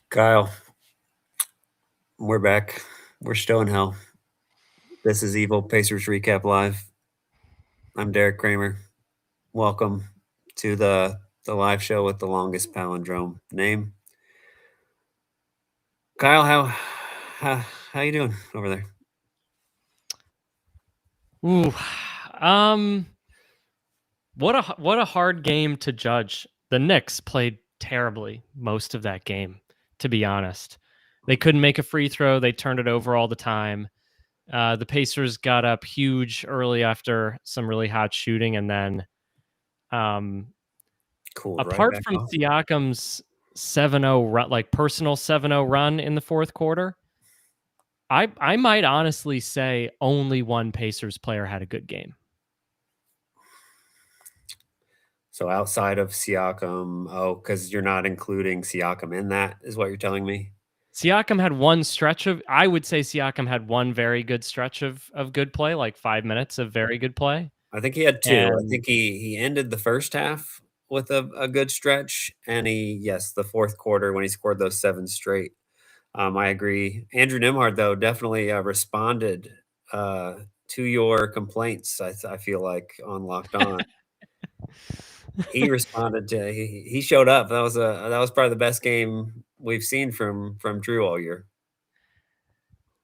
Kyle, we're back. We're still in hell. This is eviL Pacers Recap Live. I'm Derek Kramer. Welcome to the live show with the longest palindrome name. Kyle, how you doing over there? Ooh, what a hard game to judge. The Knicks played terribly most of that game, to be honest. They couldn't make a free throw. They turned it over all the time. The Pacers got up huge early after some really hot shooting, and then Cool. Right apart back from off. Siakam's 7-0 run, like personal 7-0 run in the fourth quarter, I might honestly say only one Pacers player had a good game. So outside of Siakam, because you're not including Siakam in that, is what you're telling me? Siakam had one stretch of, I would say Siakam had one very good stretch of good play, like 5 minutes of very good play. I think he had two. I And think he ended the first half with a good stretch, and the fourth quarter when he scored those 7 straight. I agree. Andrew Nembhard, though, definitely responded to your complaints. I feel like on Locked On, he responded to he showed up. That was probably the best game we've seen from Drew all year.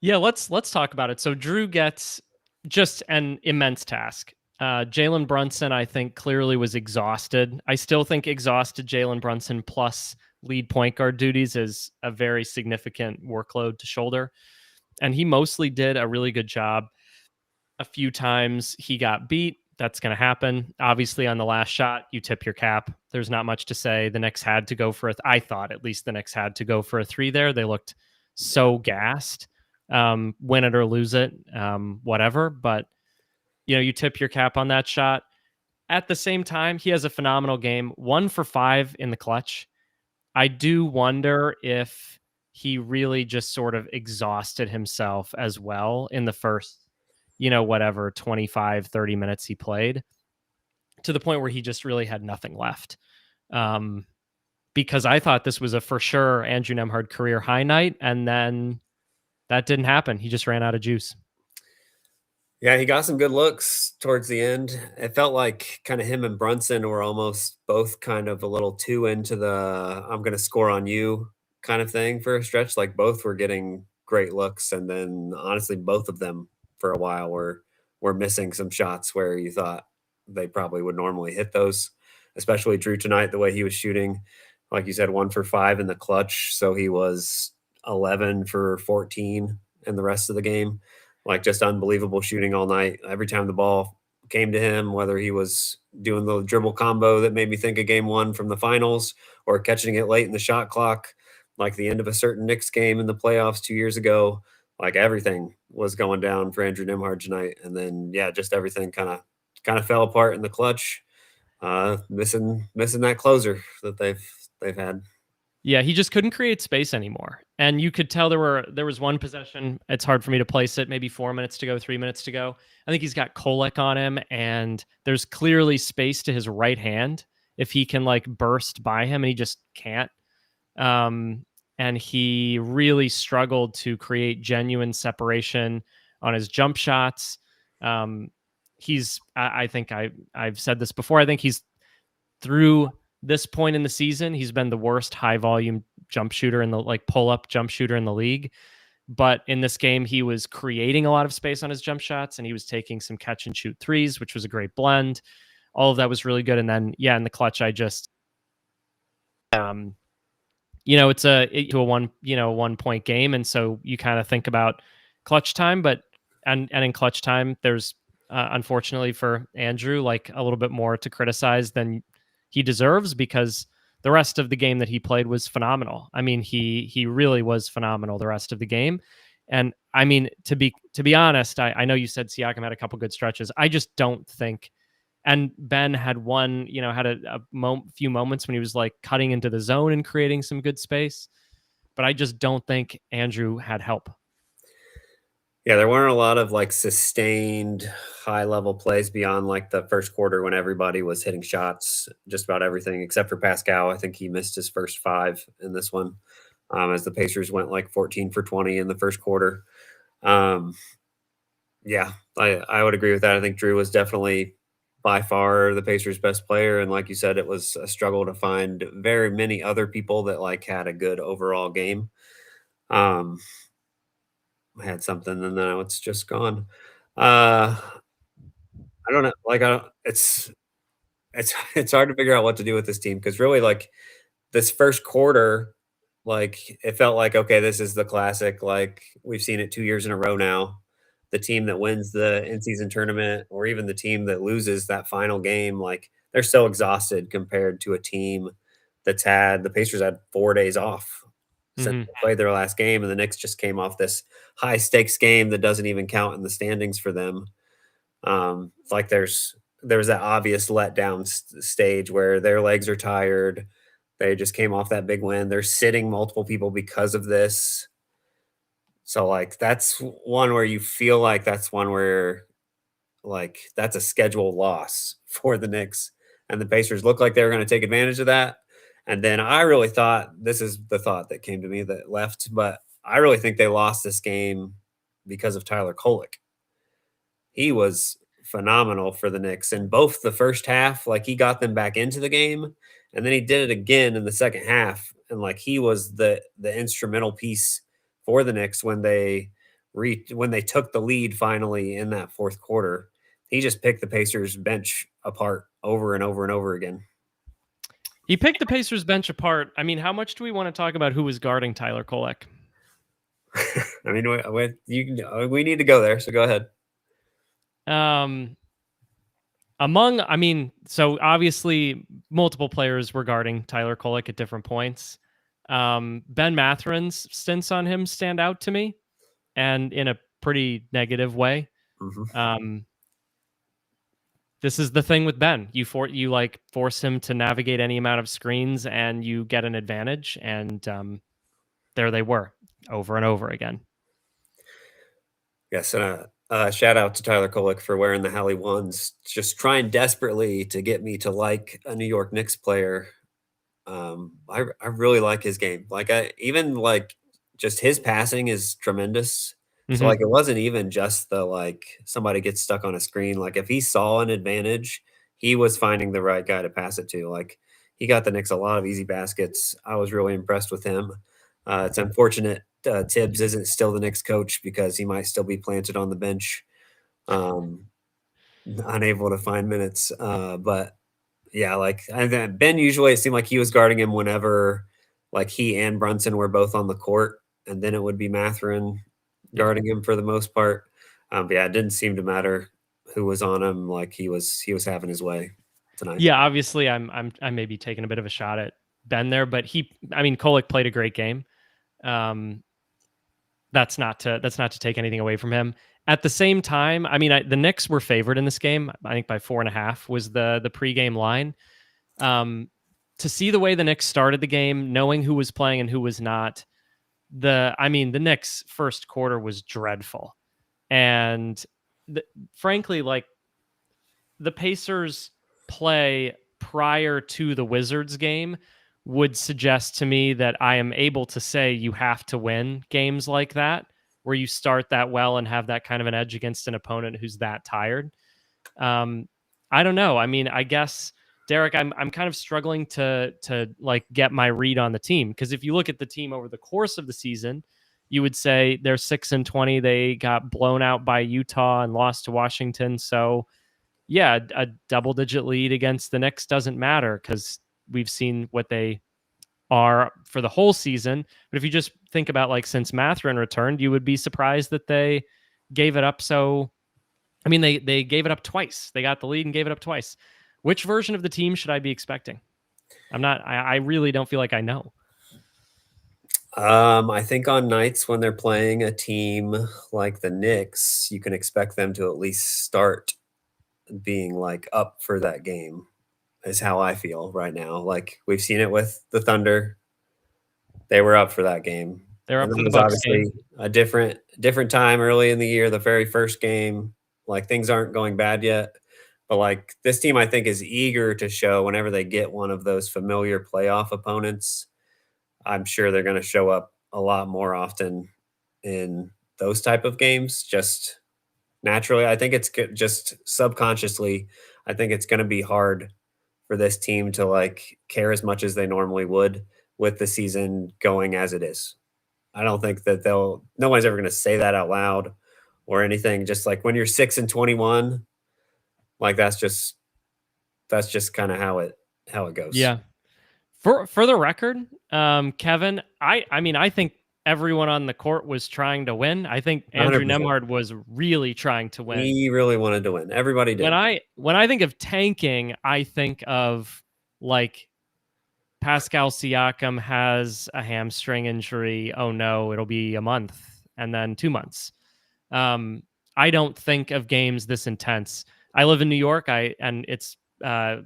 yeah, let's talk about it. So Drew gets just an immense task. Jalen Brunson, I think, clearly was exhausted. I still think exhausted Jalen Brunson plus lead point guard duties is a very significant workload to shoulder. And he mostly did a really good job. A few times he got beat. That's going to happen. Obviously, on the last shot, you tip your cap. There's not much to say. The Knicks had to go for I thought at least the Knicks had to go for a 3 there. They looked so gassed. Win it or lose it, whatever. But, you tip your cap on that shot. At the same time, he has a phenomenal game. 1 for 5 in the clutch. I do wonder if he really just sort of exhausted himself as well in the first 25, 30 minutes he played, to the point where he just really had nothing left. Because I thought this was a for sure Andrew Nembhard career high night, and then that didn't happen. He just ran out of juice. Yeah, he got some good looks towards the end. It felt like kind of him and Brunson were almost both kind of a little too into the I'm going to score on you kind of thing for a stretch. Like both were getting great looks, and then honestly, both of them for a while were missing some shots where you thought they probably would normally hit those. Especially Drew tonight, the way he was shooting, like you said, 1 for 5 in the clutch, so he was 11 for 14 in the rest of the game. Like just unbelievable shooting all night. Every time the ball came to him, whether he was doing the dribble combo that made me think of game 1 from the finals or catching it late in the shot clock, like the end of a certain Knicks game in the playoffs 2 years ago, like everything was going down for Andrew Nembhard tonight. And then, yeah, just everything kind of fell apart in the clutch. Missing that closer that they've had. Yeah, he just couldn't create space anymore. And you could tell there was one possession. It's hard for me to place it. Maybe 4 minutes to go, 3 minutes to go. I think he's got Kolek on him, and there's clearly space to his right hand if he can like burst by him, and he just can't. And he really struggled to create genuine separation on his jump shots. I think I've said this before. I think he's through this point in the season, he's been the worst high volume jump shooter in the pull up jump shooter in the league. But in this game, he was creating a lot of space on his jump shots, and he was taking some catch and shoot threes, which was a great blend. All of that was really good. And then, yeah, in the clutch, I just, it's a 1 point game. And so you kind of think about clutch time, and in clutch time, there's unfortunately for Andrew, like a little bit more to criticize than he deserves, because the rest of the game that he played was phenomenal. I mean, he really was phenomenal the rest of the game. And I mean, to be honest, I know you said Siakam had a couple good stretches. I just don't think, and Ben had had a few moments when he was like cutting into the zone and creating some good space, but I just don't think Andrew had help. Yeah, there weren't a lot of, like, sustained high-level plays beyond, like, the first quarter when everybody was hitting shots, just about everything except for Pascal. I think he missed his first 5 in this one, as the Pacers went, like, 14 for 20 in the first quarter. Um, yeah, I would agree with that. I think Drew was definitely by far the Pacers' best player, and like you said, it was a struggle to find very many other people that, like, had a good overall game. Um, I had something and now it's just gone. Uh, I don't know, like, I don't it's it's hard to figure out what to do with this team because really, like, this first quarter, like, it felt like, okay, this is the classic, like, we've seen it 2 years in a row now. The team that wins the in-season tournament or even the team that loses that final game, like, they're so exhausted compared to a team that's had the Pacers had 4 days off since Hmm. they played their last game, and the Knicks just came off this high stakes game that doesn't even count in the standings for them. Like there's that obvious letdown stage where their legs are tired. They just came off that big win. They're sitting multiple people because of this. So like that's one where you feel like that's one where like that's a schedule loss for the Knicks. And the Pacers look like they were going to take advantage of that. And then I really thought this is the thought that came to me that left, but I really think they lost this game because of Tyler Kolek. He was phenomenal for the Knicks in both the first half, like, he got them back into the game, and then he did it again in the second half, and, like, he was the instrumental piece for the Knicks when they took the lead finally in that 4th quarter. He just picked the Pacers bench apart over and over and over again. He picked the Pacers bench apart. I mean, how much do we want to talk about who was guarding Tyler Kolek? I mean, we need to go there, so go ahead. Um, I mean, so obviously multiple players were guarding Tyler Kolek at different points. Ben Matherin's stints on him stand out to me, and in a pretty negative way. Mhm. Um, this is the thing with Ben. You like force him to navigate any amount of screens, and you get an advantage. And there they were, over and over again. Yes, and shout out to Tyler Kolek for wearing the Halley ones, just trying desperately to get me to like a New York Knicks player. I really like his game. Like I even like just his passing is tremendous. So like Hmm. it wasn't even just the like somebody gets stuck on a screen. Like if he saw an advantage, he was finding the right guy to pass it to. Like he got the Knicks a lot of easy baskets. I was really impressed with him. It's unfortunate Tibbs isn't still the Knicks coach because he might still be planted on the bench, um, unable to find minutes. But yeah, like, and then Ben usually it seemed like he was guarding him whenever, like, he and Brunson were both on the court, and then it would be Mathurin Yeah. guarding him for the most part. But yeah, it didn't seem to matter who was on him, like, he was having his way tonight. Yeah, obviously I may be taking a bit of a shot at Ben there, but I mean Kolek played a great game. Um that's not to take anything away from him. At the same time, I mean the Knicks were favored in this game. I think by 4.5 was the pregame line. Um to see the way the Knicks started the game, knowing who was playing and who was not, the Knicks first quarter was dreadful. And the, frankly, like the Pacers play prior to the Wizards game would suggest to me that I am able to say you have to win games like that, where you start that well and have that kind of an edge against an opponent who's that tired. Um, I don't know. I mean, I guess Derek, I'm kind of struggling to like get my read on the team, because if you look at the team over the course of the season, you would say they're 6-20. They got blown out by Utah and lost to Washington. So yeah, a double digit lead against the Knicks doesn't matter because we've seen what they are for the whole season. But if you just think about like since Mathurin returned, you would be surprised that they gave it up. So, I mean, they gave it up twice. They got the lead and gave it up twice. Which version of the team should I be expecting? I'm not. I really don't feel like I know. I think on nights when they're playing a team like the Knicks, you can expect them to at least start being, like, up for that game, is how I feel right now. Like, we've seen it with the Thunder. They were up for that game. They're And up that for the was Bucks game. obviously a different time early in the year, the very first game. Like, things aren't going bad yet, but, like, this team, I think, is eager to show whenever they get one of those familiar playoff opponents. I'm sure they're gonna show up a lot more often in those type of games, just naturally. I think it's just subconsciously, I think it's gonna be hard for this team to, like, care as much as they normally would with the season going as it is. I don't think that no one's ever gonna say that out loud or anything. Just like when you're 6-21, like that's just kinda how it goes. Yeah. For the record, Kevin, I mean, I think everyone on the court was trying to win. I think Andrew 100%. Nemhard was really trying to win. He really wanted to win. Everybody When did. I think of tanking, I think of like Pascal Siakam has a hamstring injury. Oh no, it'll be a month and then 2 months. Um, I don't think of games this intense. I live in New York. And it's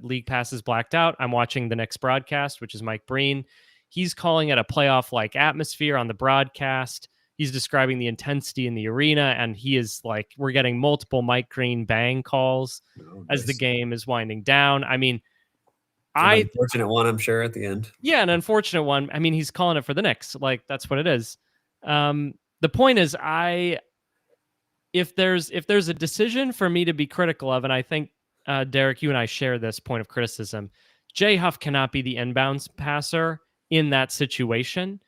League Pass is blacked out. I'm watching the Knicks broadcast, which is Mike Breen. He's calling it a playoff like atmosphere on the broadcast. He's describing the intensity in the arena, and he is like, we're getting multiple Mike Green bang calls Oh, as the nice. game is winding down. I mean, An I unfortunate one, I'm sure, at the end. yeah, an unfortunate one. I mean, he's calling it for the Knicks. Like that's what it is. The point is, if there's a decision for me to be critical of, and I think Derek, you and I share this point of criticism, Jay Huff cannot be the inbounds passer in that situation.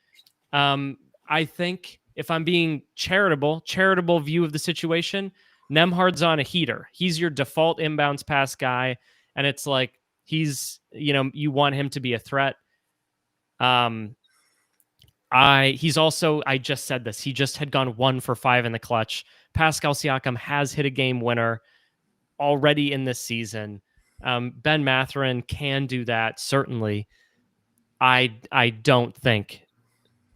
I think if I'm being charitable view of the situation, Nemhard's on a heater. He's your default inbounds pass guy, and it's like you want him to be a threat. He's also, I just said this, he just had gone 1 for 5 in the clutch. Pascal Siakam has hit a game winner already in this season. Ben Mathurin can do that, certainly. I don't think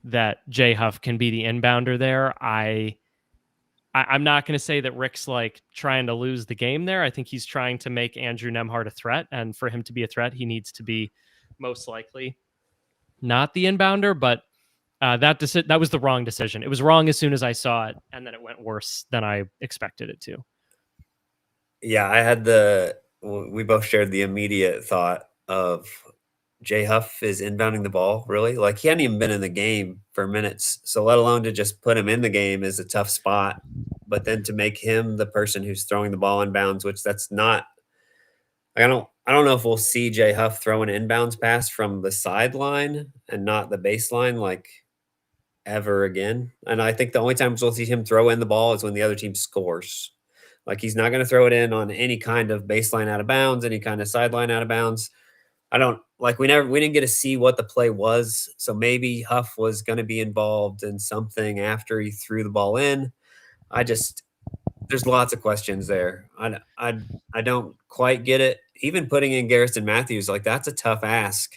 that Jay Huff can be the inbounder there. I'm not going to say that Rick's like trying to lose the game there. I think he's trying to make Andrew Nemhard a threat, and for him to be a threat, he needs to be most likely not the inbounder. But that was the wrong decision. It was wrong as soon as I saw it, and then it went worse than I expected it to. Yeah, we both shared the immediate thought of Jay Huff is inbounding the ball, really? Like, he hadn't even been in the game for minutes, so let alone to just put him in the game is a tough spot, but then to make him the person who's throwing the ball inbounds, which that's not like, I don't know if we'll see Jay Huff throw an inbounds pass from the sideline and not the baseline, like, ever again, and I think the only times we'll see him throw in the ball is when the other team scores. Like, he's not gonna throw it in on any kind of baseline out of bounds, any kind of sideline out of bounds. I don't like we didn't get to see what the play was, so maybe Huff was gonna be involved in something after he threw the ball in. I just there's lots of questions there. I don't quite get it. Even putting in Garrison Matthews, like, that's a tough ask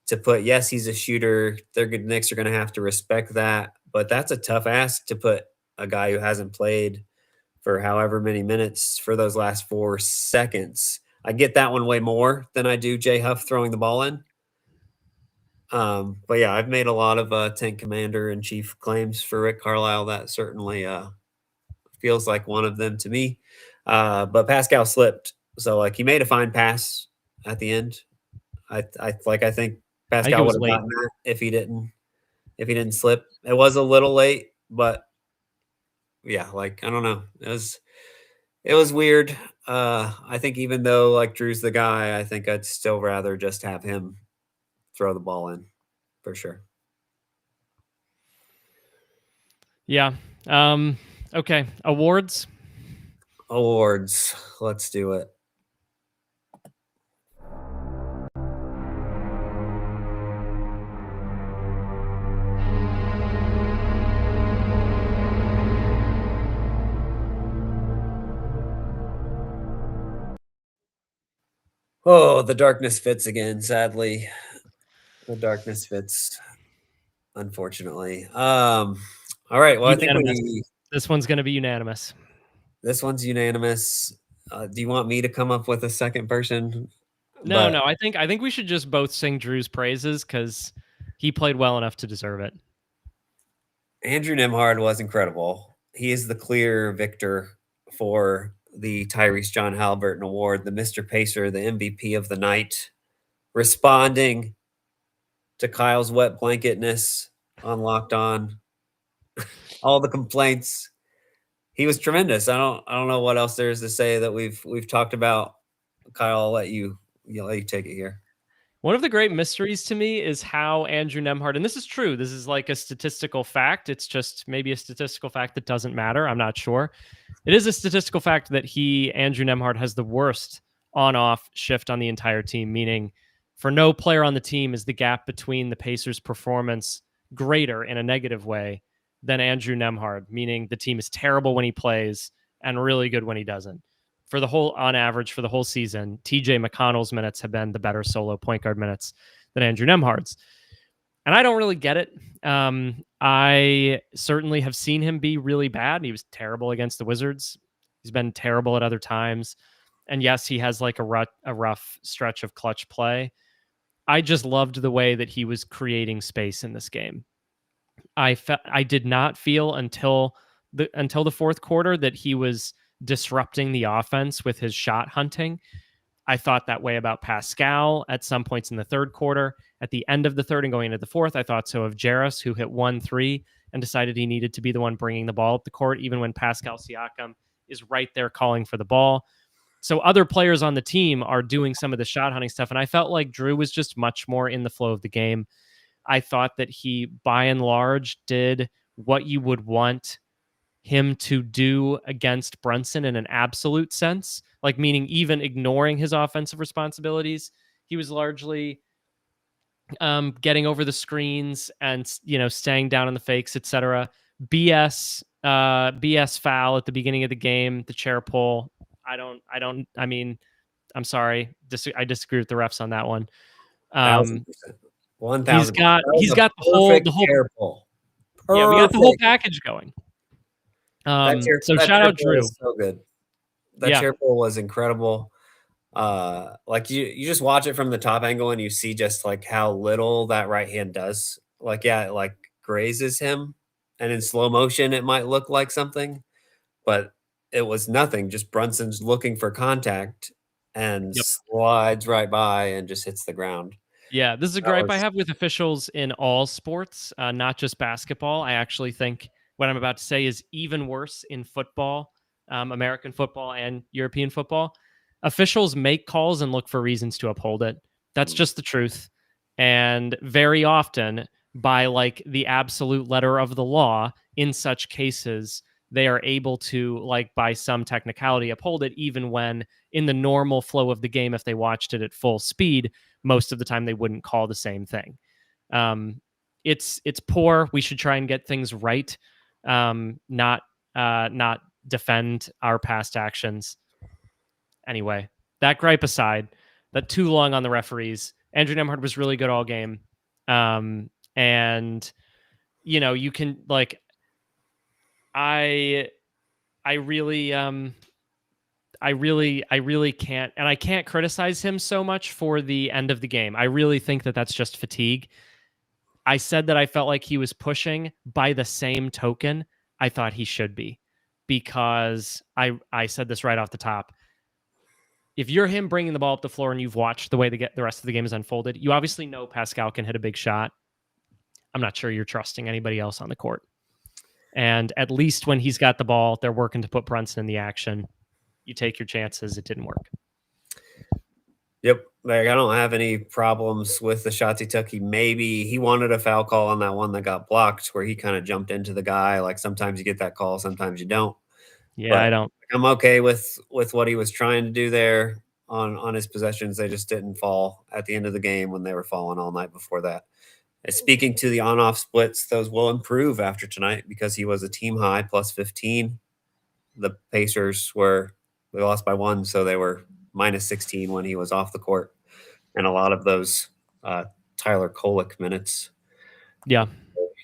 to put. Yes, he's a shooter. Their good Knicks are gonna have to respect that, but that's a tough ask to put a guy who hasn't played for however many minutes for those last 4 seconds. I get that one way more than I do Jay Huff throwing the ball in. But yeah, I've made a lot of tank commander in chief claims for Rick Carlisle. That certainly feels like one of them to me. But Pascal slipped, so like he made a fine pass at the end. I think I think it Pascal would was have late. gotten that if he didn't slip. It was a little late, but yeah, like I don't know. It was weird. I think even though like Drew's the guy, I think I'd still rather just have him throw the ball in for sure. Yeah. Okay. Awards. Awards. Let's do it. Oh, the darkness fits again, sadly. The darkness fits, unfortunately. All right. Well, I think Unanimous. This one's going to be unanimous. this one's unanimous. Do you want me to come up with a second person? No, But no. I think we should just both sing Drew's praises because he played well enough to deserve it. Andrew Nemhard was incredible. He is the clear victor for the Tyrese John Halliburton Award, the Mr. Pacer, the MVP of the night, responding to Kyle's wet blanketness on Locked On, all the complaints. He was tremendous. I don't know what else there is to say that we've talked about. Kyle, I'll let you take it here. One of the great mysteries to me is how Andrew Nemhard, and this is true, this is like a statistical fact. It's just maybe a statistical fact that doesn't matter. I'm not sure. It is a statistical fact that Andrew Nemhard, has the worst on off shift on the entire team, meaning for no player on the team is the gap between the Pacers' performance greater in a negative way than Andrew Nemhard, meaning the team is terrible when he plays and really good when he doesn't. On average, for the whole season, TJ McConnell's minutes have been the better solo point guard minutes than Andrew Nemhard's. And I don't really get it. I certainly have seen him be really bad. He was terrible against the Wizards. He's been terrible at other times. And yes, he has like a rough stretch of clutch play. I just loved the way that he was creating space in this game. I did not feel until the fourth quarter that he was disrupting the offense with his shot hunting. I thought that way about Pascal at some points in the third quarter. At the end of the third and going into the fourth, I thought so of Jarris, who hit 1-3 and decided he needed to be the one bringing the ball up the court, even when Pascal Siakam is right there calling for the ball. So other players on the team are doing some of the shot hunting stuff. And I felt like Drew was just much more in the flow of the game. I thought that he, by and large, did what you would want him to do against Brunson in an absolute sense, like meaning even ignoring his offensive responsibilities. He was largely getting over the screens and staying down in the fakes, etc. BS foul at the beginning of the game, the chair pull. I mean, I'm sorry, I disagree with the refs on that one. 1,000%. 1,000%. He's got the whole chair pull. Yeah, we got the whole package going. So shout out Drew. So good. That chair pull was incredible. Like you just watch it from the top angle and you see just like how little that right hand does. Like, yeah, it like grazes him, and in slow motion it might look like something, but it was nothing. Just Brunson's looking for contact and slides right by and just hits the ground. Yeah, this is a gripe I have with officials in all sports, not just basketball. I actually think what I'm about to say is even worse in football, American football and European football. Officials make calls and look for reasons to uphold it. That's just the truth. And very often, by like the absolute letter of the law, in such cases, they are able to, like, by some technicality, uphold it, even when in the normal flow of the game, if they watched it at full speed, most of the time they wouldn't call the same thing. It's poor. We should try and get things right, not defend our past actions. Anyway, that gripe aside, that too long on the referees. Andrew Nemhard was really good all game, and you can like I really can't, and I can't criticize him so much for the end of the game. I really think that that's just fatigue. I said that I felt like he was pushing. By the same token, I thought he should be, because I said this right off the top. If you're him bringing the ball up the floor and you've watched the way the rest of the game is unfolded, you obviously know Pascal can hit a big shot. I'm not sure you're trusting anybody else on the court. And at least when he's got the ball, they're working to put Brunson in the action. You take your chances. It didn't work. Yep. Like, I don't have any problems with the shots he took. He wanted a foul call on that one that got blocked, where he kind of jumped into the guy. Like, sometimes you get that call, sometimes you don't. Yeah, but I don't. I'm okay with what he was trying to do there on his possessions. They just didn't fall at the end of the game when they were falling all night before that. And speaking to the on-off splits, those will improve after tonight, because he was a team high plus 15. The Pacers they lost by 1, so they were minus 16 when he was off the court, and a lot of those Tyler Kolek minutes. Yeah,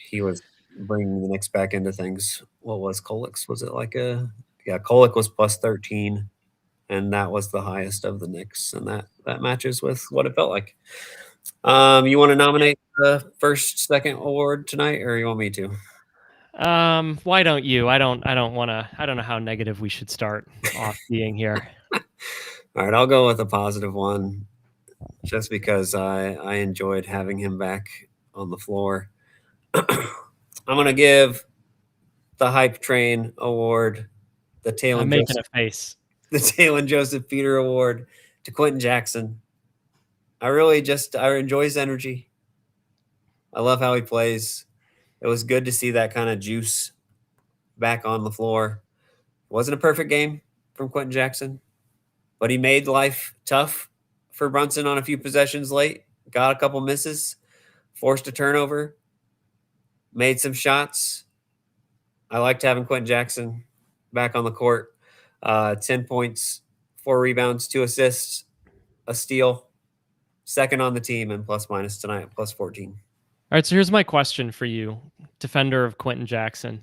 he was bringing the Knicks back into things. What was Kolek's? Was it like Kolek was plus 13, and that was the highest of the Knicks, and that matches with what it felt like. You want to nominate the first, second award tonight, or you want me to? Why don't you? I don't want to. I don't know how negative we should start off being here. All right, I'll go with a positive one just because I enjoyed having him back on the floor. I'm going to give the Hype Train Award, the I'm Talon making Joseph, a face. the Talon Joseph Peter Award to Quentin Jackson. I enjoy his energy. I love how he plays. It was good to see that kind of juice back on the floor. It wasn't a perfect game from Quentin Jackson, but he made life tough for Brunson on a few possessions late. Got a couple misses, forced a turnover, made some shots. I liked having Quentin Jackson back on the court. 10 points, 4 rebounds, 2 assists, a steal, second on the team, and plus minus tonight, plus 14. All right, so here's my question for you, defender of Quentin Jackson.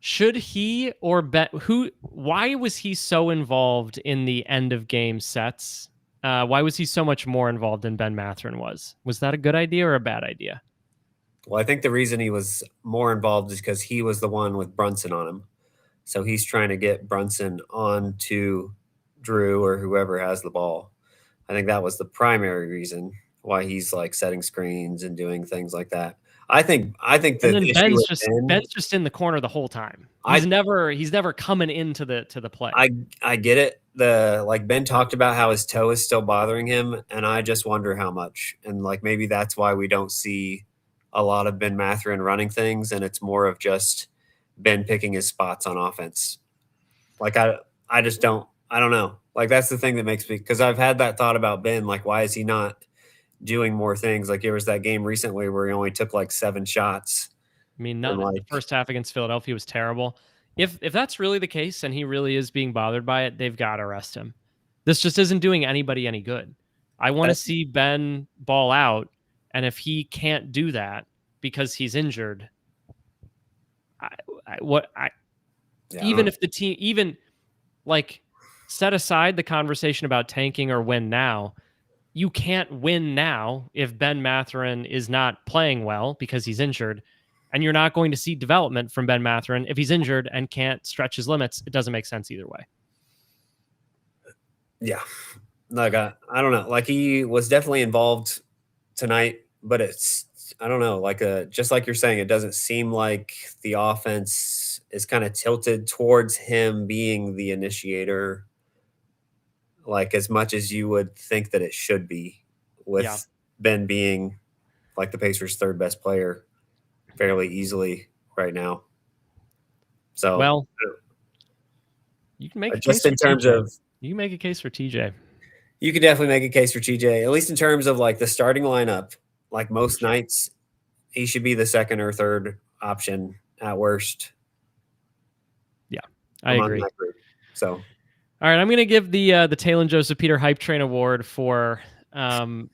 Should he or bet who? Why was he so involved in the end of game sets? Why was he so much more involved than Ben Mathurin was? Was that a good idea or a bad idea? Well, I think the reason he was more involved is because he was the one with Brunson on him. So he's trying to get Brunson on to Drew or whoever has the ball. I think that was the primary reason why he's like setting screens and doing things like that. I think And the then issue with Ben, Ben's just in the corner the whole time. I He's never coming into the play. I get it. The like Ben talked about how his toe is still bothering him, and I just wonder how much. And like maybe that's why we don't see a lot of Ben Mathurin running things, and it's more of just Ben picking his spots on offense. Like I just don't know. Like that's the thing that makes me because I've had that thought about Ben. Like why is he not doing more things? Like there was that game recently where he only took like 7 shots, I mean, and the like first half against Philadelphia was terrible. If that's really the case and he really is being bothered by it, they've got to arrest him. This just isn't doing anybody any good. I want to see Ben ball out, and if he can't do that because he's injured, I, I yeah, even if the team even like set aside the conversation about tanking or win now, you can't win now if Ben Mathurin is not playing well because he's injured, and you're not going to see development from Ben Mathurin if he's injured and can't stretch his limits. It doesn't make sense either way. yeah. Like I don't know. Like he was definitely involved tonight, but it's I don't know. Like just like you're saying, it doesn't seem like the offense is kind of tilted towards him being the initiator, like as much as you would think that it should be, Yeah. with Ben being like the Pacers' third best player fairly easily right now. So Well, you can make a case just for in terms TJ. of You can make a case for TJ you could definitely make a case for TJ, at least in terms of like the starting lineup. Like for most sure. nights, he should be the second or third option at worst Yeah, I among agree. that group. So All right, I'm going to give the Talon Joseph Peter Hype Train Award for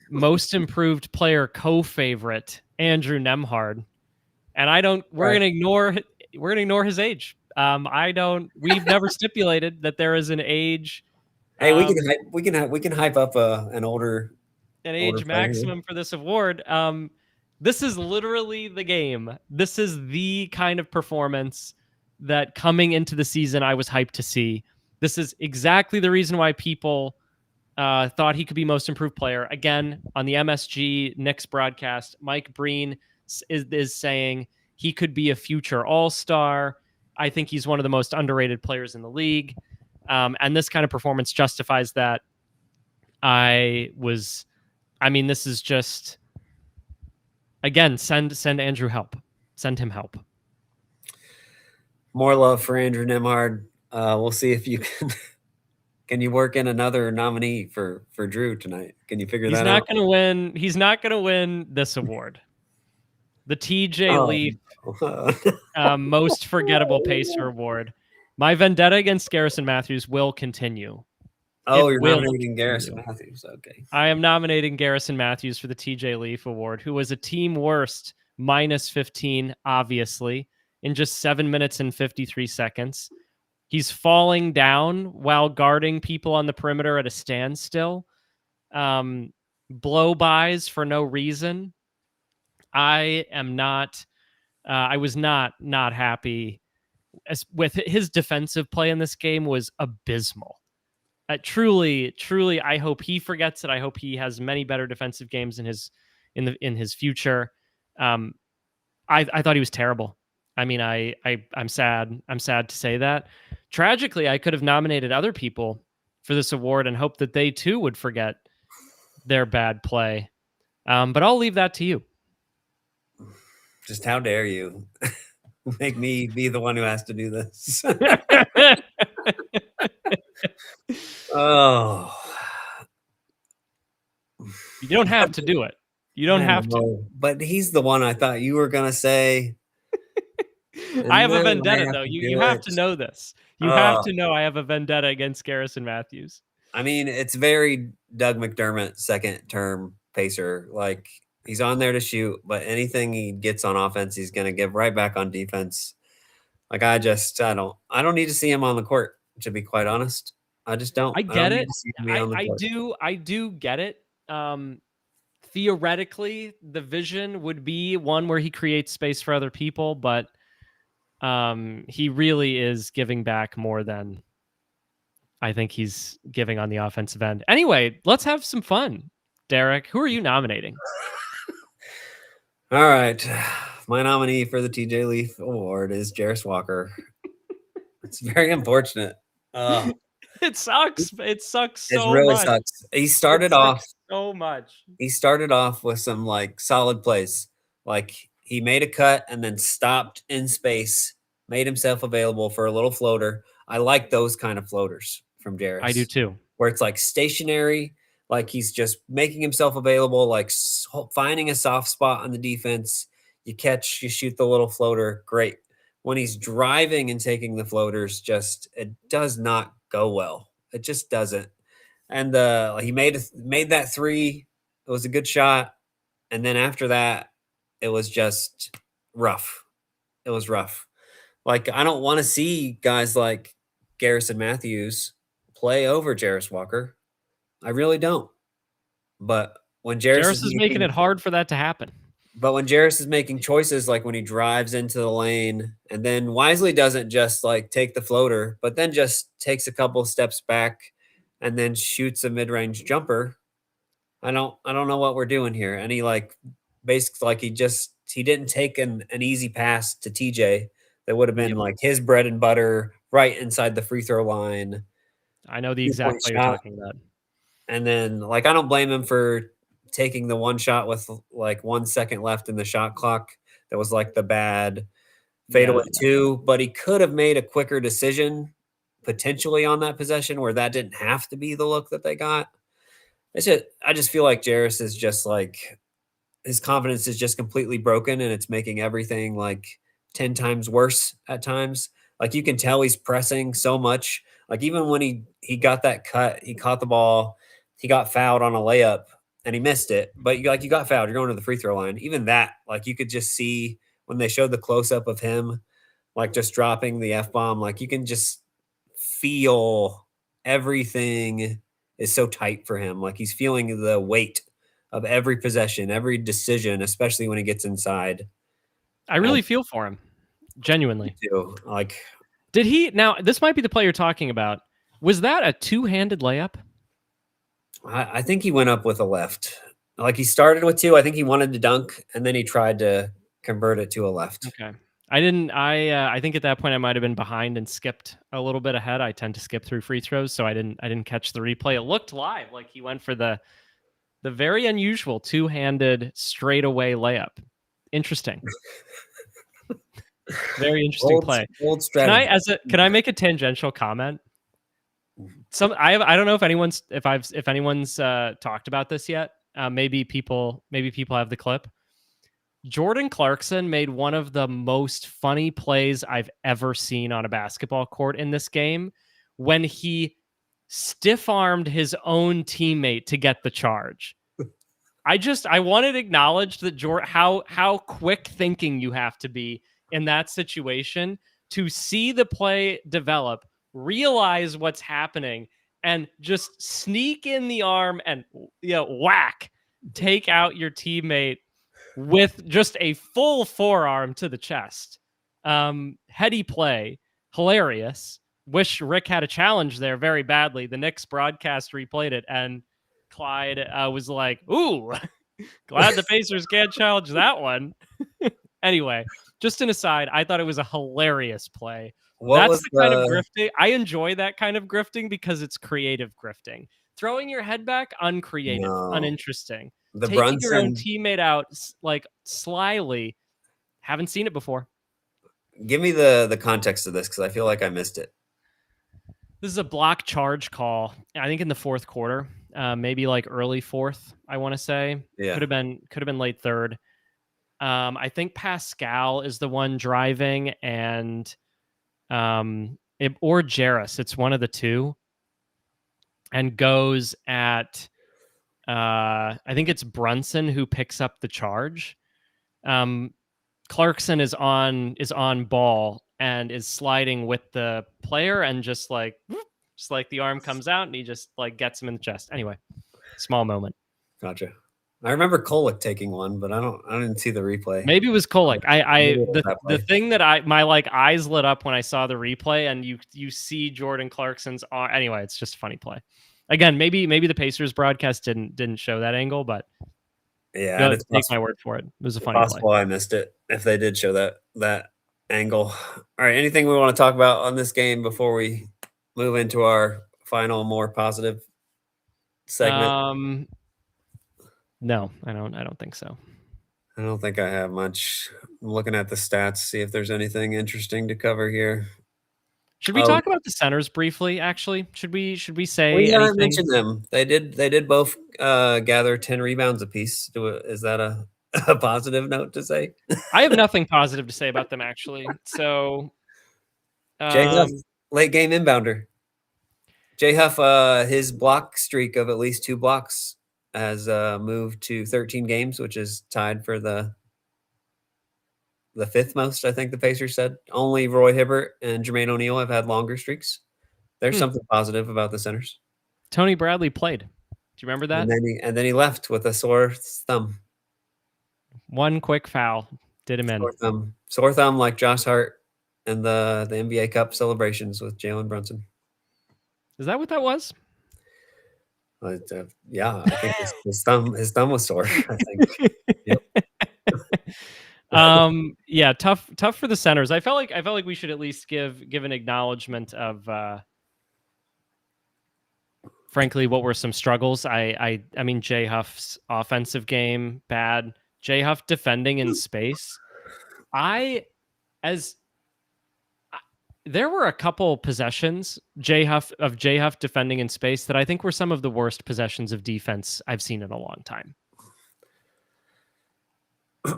most improved player co-favorite Andrew Nemhard, and I don't. right. We're gonna ignore his age. I don't. We've never stipulated that there is an age. Hey, Um, we can hype up an older age player here. maximum for this award. This is literally the game. This is the kind of performance that coming into the season I was hyped to see. This is exactly the reason why people thought he could be most improved player. Again, on the MSG Knicks broadcast, Mike Breen is saying he could be a future All-Star. I think he's one of the most underrated players in the league. And this kind of performance justifies that. This is just, again, send Andrew help. Send him help. More love for Andrew Nemhard. We'll see if you can can you work in another nominee for Drew tonight. Can you figure He's that not out? going to win. He's not going to win this award. The TJ Oh, Leaf no. most forgettable Pacer award. My vendetta against Garrison Matthews will continue. It Oh, you're will nominating Garrison continue. Matthews. Okay. I am nominating Garrison Matthews for the TJ Leaf Award, who was a team worst minus 15, obviously, in just 7 minutes and 53 seconds. He's falling down while guarding people on the perimeter at a standstill. Blow bys for no reason. I am not I was not happy with his defensive play in this game was abysmal. Truly, I hope he forgets it. I hope he has many better defensive games in his future. I thought he was terrible. I mean, I'm sad. I'm sad to say that. Tragically, I could have nominated other people for this award and hoped that they too would forget their bad play. But I'll leave that to you. Just how dare you make me be the one who has to do this? Oh, You don't have to do it. You don't I have to. know, but he's the one I thought you were gonna say, I and have a then I vendetta, have though. to You do have it. to know this. You have Oh, to know I have a vendetta against Garrison Matthews. I mean, it's very Doug McDermott second term pacer. Like he's on there to shoot, but anything he gets on offense, he's gonna give right back on defense. Like I don't need to see him on the court, to be quite honest. I just don't. I I get don't need it. to see him be on the court. I do get it. Theoretically, the vision would be one where he creates space for other people, but he really is giving back more than I think he's giving on the offensive end. Anyway, let's have some fun. Derek, who are you nominating? All right. My nominee for the TJ Leaf Award is Jarris Walker. It's very unfortunate. It sucks. It sucks It so really much. sucks. It sucks so much. He started off with some like solid plays. Like he made a cut and then stopped in space, made himself available for a little floater. I like those kind of floaters from I do Jarris, too. where it's like stationary, like he's just making himself available, like finding a soft spot on the defense. You catch, you shoot the little floater, great. When he's driving and taking the floaters, just it does not go well. It just doesn't. And he made that three. It was a good shot, and then after that, it was just rough. It was rough. Like I don't want to see guys like Garrison Matthews play over Jarris Walker. I really don't. But when Jarris Jarris is making it hard for that to happen. But when Jarris is making choices, like when he drives into the lane, and then Wisely doesn't just like take the floater, but then just takes a couple steps back and then shoots a mid-range jumper. I don't know what we're doing here. And he like basically like he didn't take an easy pass to TJ that would have been Yep. like his bread and butter right inside the free throw line. I know the 2-point exact play you're shot. talking about. And then like I don't blame him for taking the one shot with like 1 second left in the shot clock. That was like the bad fadeaway two, but he could have made a quicker decision potentially on that possession where that didn't have to be the look that they got. I just feel like Jarris is just like his confidence is just completely broken and it's making everything like 10 times worse at times. Like you can tell he's pressing so much. Like even when he got that cut, he caught the ball, he got fouled on a layup and he missed it. But you got fouled, you're going to the free throw line. Even that, like you could just see when they showed the close up of him, like just dropping the F bomb, like you can just feel everything is so tight for him. Like he's feeling the weight of every possession, every decision, especially when he gets inside. I really feel for him, genuinely. Too. Like, did he? Now, this might be the play you're talking about. Was that a two-handed layup? I think he went up with a left. Like he started with two. I think he wanted to dunk, and then he tried to convert it to a left. Okay. I didn't. I think at that point I might have been behind and skipped a little bit ahead. I tend to skip through free throws, so I didn't catch the replay. It looked live, like he went for the very unusual two-handed straightaway layup. Interesting. Very interesting play. Old strategy. Can I make a tangential comment? I don't know if anyone's talked about this yet. Maybe people have the clip. Jordan Clarkson made one of the most funny plays I've ever seen on a basketball court in this game when he stiff-armed his own teammate to get the charge. I wanted to acknowledge that how quick thinking you have to be in that situation to see the play develop, realize what's happening, and just sneak in the arm and whack, take out your teammate with just a full forearm to the chest. Heady play, hilarious. Wish Rick had a challenge there very badly. The Knicks broadcast replayed it, and Clyde was like, "Ooh, glad the Pacers can't challenge that one." Anyway, just an aside, I thought it was a hilarious play. What That's was the kind of the grifting I enjoy that kind of grifting because it's creative grifting. Throwing your head back, uncreative, no, uninteresting. the Taking your own Brunson? teammate out like slyly, haven't seen it before. Give me the context of this because I feel like I missed it. This is a block charge call. I think in the fourth quarter, maybe like early fourth. I want to say Yeah, could have been late third. I think Pascal is the one driving, and or Jarris. It's one of the two, and goes at. I think it's Brunson who picks up the charge. Um, Clarkson is on ball and is sliding with the player, and just like the arm comes out and he just like gets him in the chest. Anyway, small moment. gotcha. I remember Kolek taking one, but I didn't see the replay. Maybe it was Kolek. Maybe I it was the that the play. thing that my like eyes lit up when I saw the replay, and you see Jordan Clarkson's arm. Anyway, it's just a funny play. Again, maybe the Pacers broadcast didn't show that angle, but Yeah, and go it's take my word for it. It was a funny play. possible I missed it if they did show that angle. All right, anything we want to talk about on this game before we move into our final, more positive segment? No, I don't think so. I don't think I have much. I'm looking at the stats, see if there's anything interesting to cover here. Should we Oh, talk about the centers briefly? Actually, should we we say haven't anything? mentioned them. They did both gather 10 rebounds apiece. Is that a positive note to say? I have nothing positive to say about them actually. So, Jay Huff, um, late game inbounder. Jay Huff, his block streak of at least 2 blocks has moved to 13 games, which is tied for the fifth most. I think the Pacers said only Roy Hibbert and Jermaine O'Neal have had longer streaks. There's hmm, something positive about the centers. Tony Bradley played. Do you remember And that? then he left with a sore thumb. One quick foul did him in. Sore thumb like Josh Hart and the NBA Cup celebrations with Jalen Brunson. Is that what that was? But, yeah, I think his thumb was sore. I think. Yep. Yeah, tough for the centers. I felt like we should at least give an acknowledgement of frankly what were some struggles. I mean Jay Huff's offensive game bad. Jay Huff defending in space. I as There were a couple possessions Jay Huff defending in space that I think were some of the worst possessions of defense I've seen in a long time.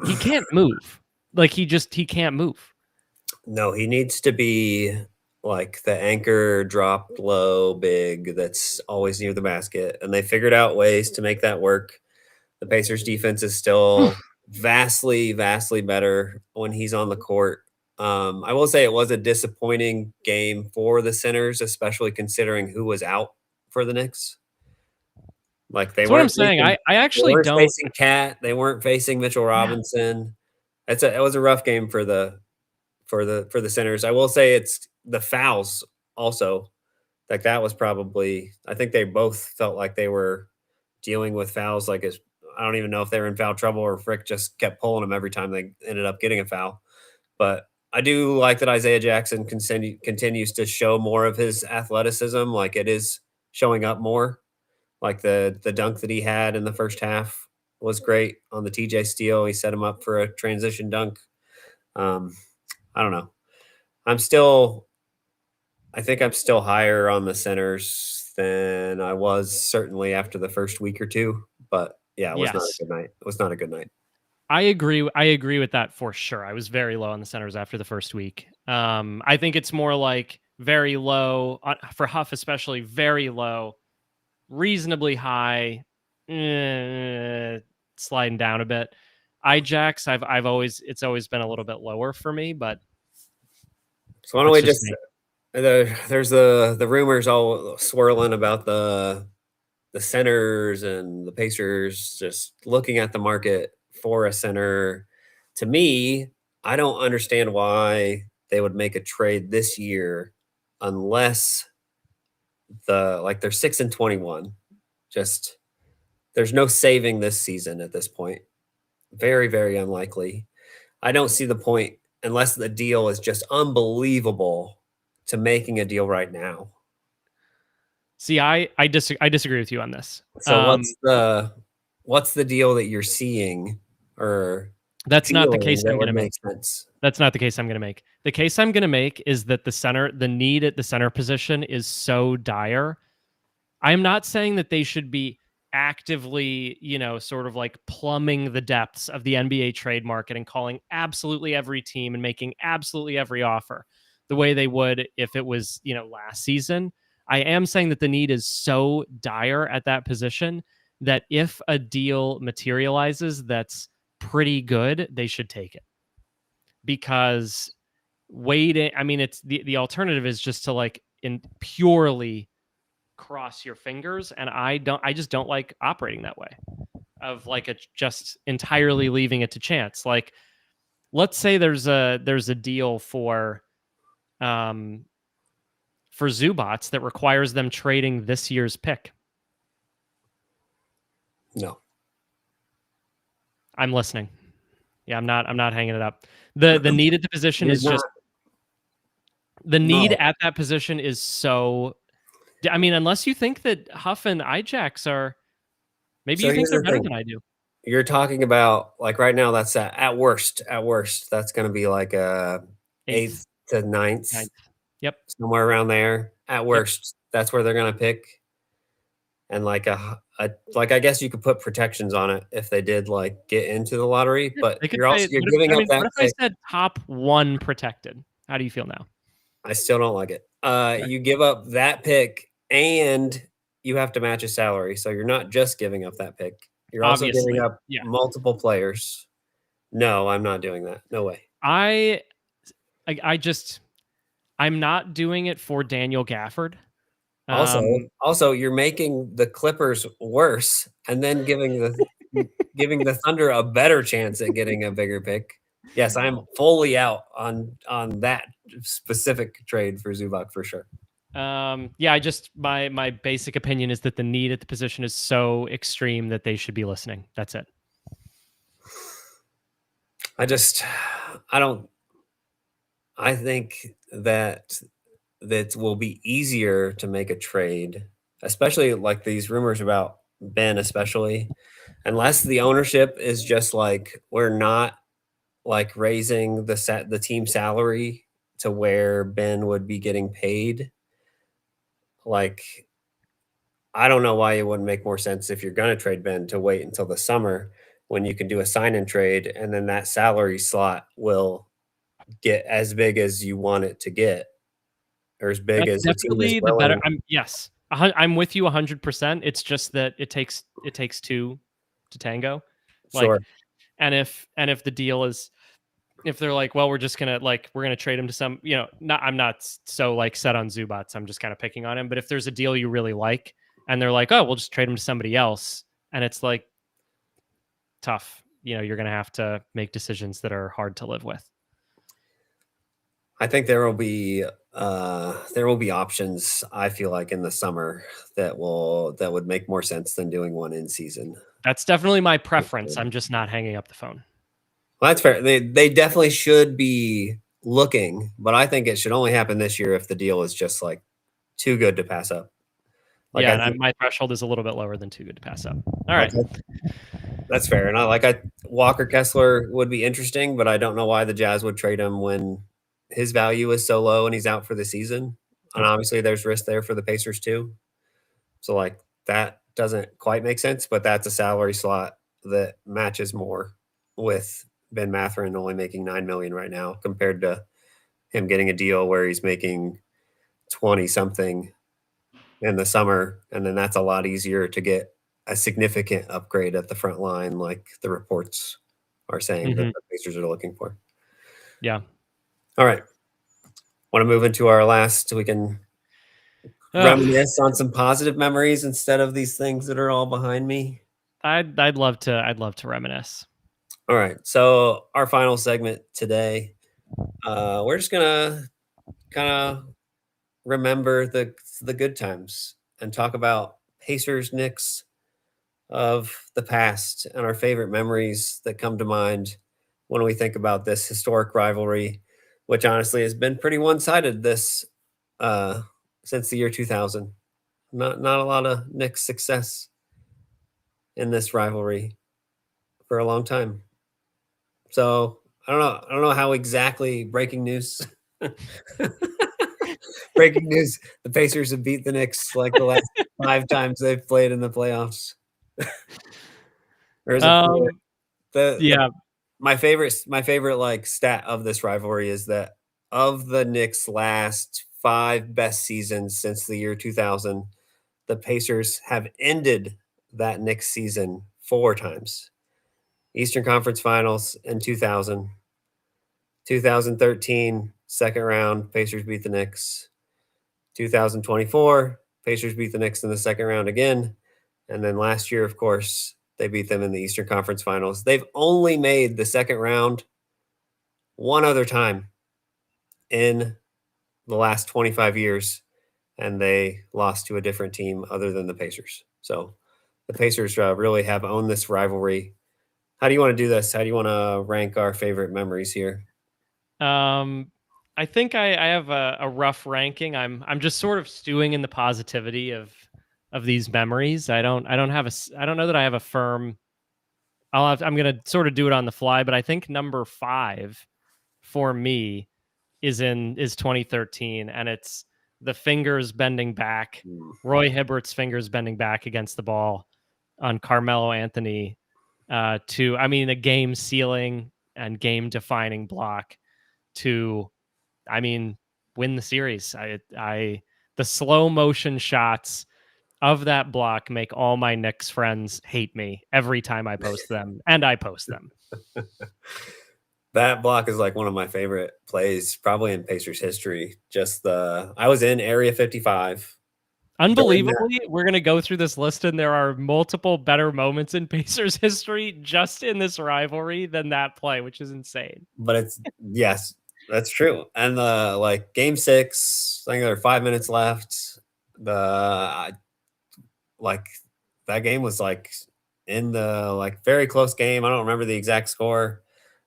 He can't move. Like he can't move. No, he needs to be like the anchor dropped low big that's always near the basket. And they figured out ways to make that work. The Pacers defense is still vastly, vastly better when he's on the court. I will say it was a disappointing game for the centers, especially considering who was out for the Knicks. Like That's what I'm saying. I they actually weren't don't. facing Cat, they weren't facing Mitchell Yeah. Robinson. It was a rough game for the centers. I will say it's the fouls also. Like that was probably I think they both felt like they were dealing with fouls like I don't even know if they were in foul trouble or Frick just kept pulling them every time they ended up getting a foul. But I do like that Isaiah Jackson continues to show more of his athleticism. Like it is showing up more. Like the dunk that he had in the first half was great on the TJ steal. He set him up for a transition dunk. Um, I don't know. I'm still I think I'm still higher on the centers than I was certainly after the first week or two. But yeah, it was not a Yes. good night. It was not a good night. I agree. I agree with that for sure. I was very low on the centers after the first week. I think it's more like very low for Huff, especially very low, reasonably high, sliding down a bit. Ijax, I've always it's always been a little bit lower for me, but So why don't that's we just just me. there's the rumors all swirling about the centers and the Pacers just looking at the market. for a center. To me, I don't understand why they would make a trade this year unless they're 6-21. Just there's no saving this season at this point. Very, very unlikely. I don't see the point unless the deal is just unbelievable to making a deal right now. See, I disagree with you on this. So what's the deal that you're seeing or That's not the case feeling that I'm going would to make make. sense? That's not the case I'm going to make. The case I'm going to make is that the need at the center position is so dire. I'm not saying that they should be actively, sort of like plumbing the depths of the NBA trade market and calling absolutely every team and making absolutely every offer the way they would if it was, last season. I am saying that the need is so dire at that position that if a deal materializes that's pretty good, they should take it. Because waiting, I mean, it's the alternative is just to like in purely cross your fingers, and I just don't like operating that way, of like a just entirely leaving it to chance. Like, let's say there's a deal for Zubats that requires them trading this year's pick. No. I'm listening. Yeah, I'm not hanging it up. The need at the position You're is not. just the need No. at that position is so, I mean, unless you think that Huff and Ijax are, maybe So you think here's they're the better thing. than I do. You're talking about like right now that's at worst, that's going to be like a Eighth, 8th to ninth, ninth. Yep. somewhere around there. At Yep. worst, that's where they're going to pick. And like like I guess you could put protections on it if they did like get into the lottery, Yeah, but they could say, you're giving up what that if I pick. said top one protected? How do you feel now? I still don't like it. Okay. You give up that pick and you have to match a salary. So you're not just giving up that pick. You're also giving Obviously. up Yeah. multiple players. No, I'm not doing that. No way. I I just, I'm not doing it for Daniel Gafford. Also, Um, you're making the Clippers worse and then giving the Thunder a better chance at getting a bigger pick. Yes, I'm fully out on that specific trade for Zubac for sure. yeah, I just, my basic opinion is that the need at the position is so extreme that they should be listening. That's it. I just I don't I think that will be easier to make a trade, especially like these rumors about Ben, especially unless the ownership is just like we're not like raising the team salary to where Ben would be getting paid. Like I don't know why it wouldn't make more sense if you're going to trade Ben to wait until the summer when you can do a sign and trade and then that salary slot will get as big as you want it to get or as big That's as the team is definitely the better. willing. Yes, I'm with you 100%. It's just that it takes two to tango. Sure. Like, and if the deal is, if they're like, well, we're gonna trade him to some, not, I'm not so like set on Zubats. I'm just kind of picking on him. But if there's a deal you really like, and they're like, oh, we'll just trade him to somebody else, and it's like tough. You're gonna have to make decisions that are hard to live with. I think there will be options I feel like in the summer that would make more sense than doing one in season. That's definitely my preference. I'm just not hanging up the phone. Well, that's fair. They definitely should be looking, but I think it should only happen this year if the deal is just like too good to pass up. Like Yeah, I and think my threshold is a little bit lower than too good to pass up. All like right. that's fair. And I Walker Kessler would be interesting, but I don't know why the Jazz would trade him when his value is so low and he's out for the season. And Nope. obviously there's risk there for the Pacers too. So like that doesn't quite make sense, but that's a salary slot that matches more with Ben Mathurin only making 9 million right now compared to him getting a deal where he's making 20 something in the summer. And then that's a lot easier to get a significant upgrade at the front line, like the reports are saying that Mhm. the Pacers are looking for. Yeah. All right. Want to move into our last, we can Ugh, reminisce on some positive memories instead of these things that are all behind me. I'd love to reminisce. All right. So our final segment today, we're just gonna kind of remember the good times and talk about Pacers Knicks of the past and our favorite memories that come to mind when we think about this historic rivalry, which honestly has been pretty one-sided this uh, since the year 2000. Not a lot of Knicks success in this rivalry for a long time. So I don't know how exactly breaking news. Breaking news: the Pacers have beat the Knicks like the last 5 times they've played in the playoffs. Or is it 4? Um, The yeah, my favorite, like, stat of this rivalry is that of the Knicks' last 5 best seasons since the year 2000, the Pacers have ended that Knicks season 4 times. Eastern Conference Finals in 2000, 2013, second round, Pacers beat the Knicks. 2024, Pacers beat the Knicks in the second round again. And then last year, of course, they beat them in the Eastern Conference Finals. They've only made the second round one other time in the last 25 years, and they lost to a different team other than the Pacers. So the Pacers really have owned this rivalry. How do you want to do this? How do you want to rank our favorite memories here? Um, I think I have a rough ranking. I'm just sort of stewing in the positivity of these memories. I don't have I don't know that I have a firm. I'm gonna sort of do it on the fly, but I think number 5 for me is 2013, and it's the fingers bending back, Mm. Roy Hibbert's fingers bending back against the ball on Carmelo Anthony, to I mean a game sealing and game defining block to I mean, win the series. I the slow motion shots of that block make all my Knicks friends hate me every time I post them, and I post them. That block is like one of my favorite plays, probably in Pacers history. Just the I was in Area 55 during that, Unbelievably, we're gonna go through this list, and there are multiple better moments in Pacers history just in this rivalry than that play, which is insane. but it's yes, that's true. And the like game 6, I think there are 5 minutes left. The like that game was like in the like very close game. I don't remember the exact score.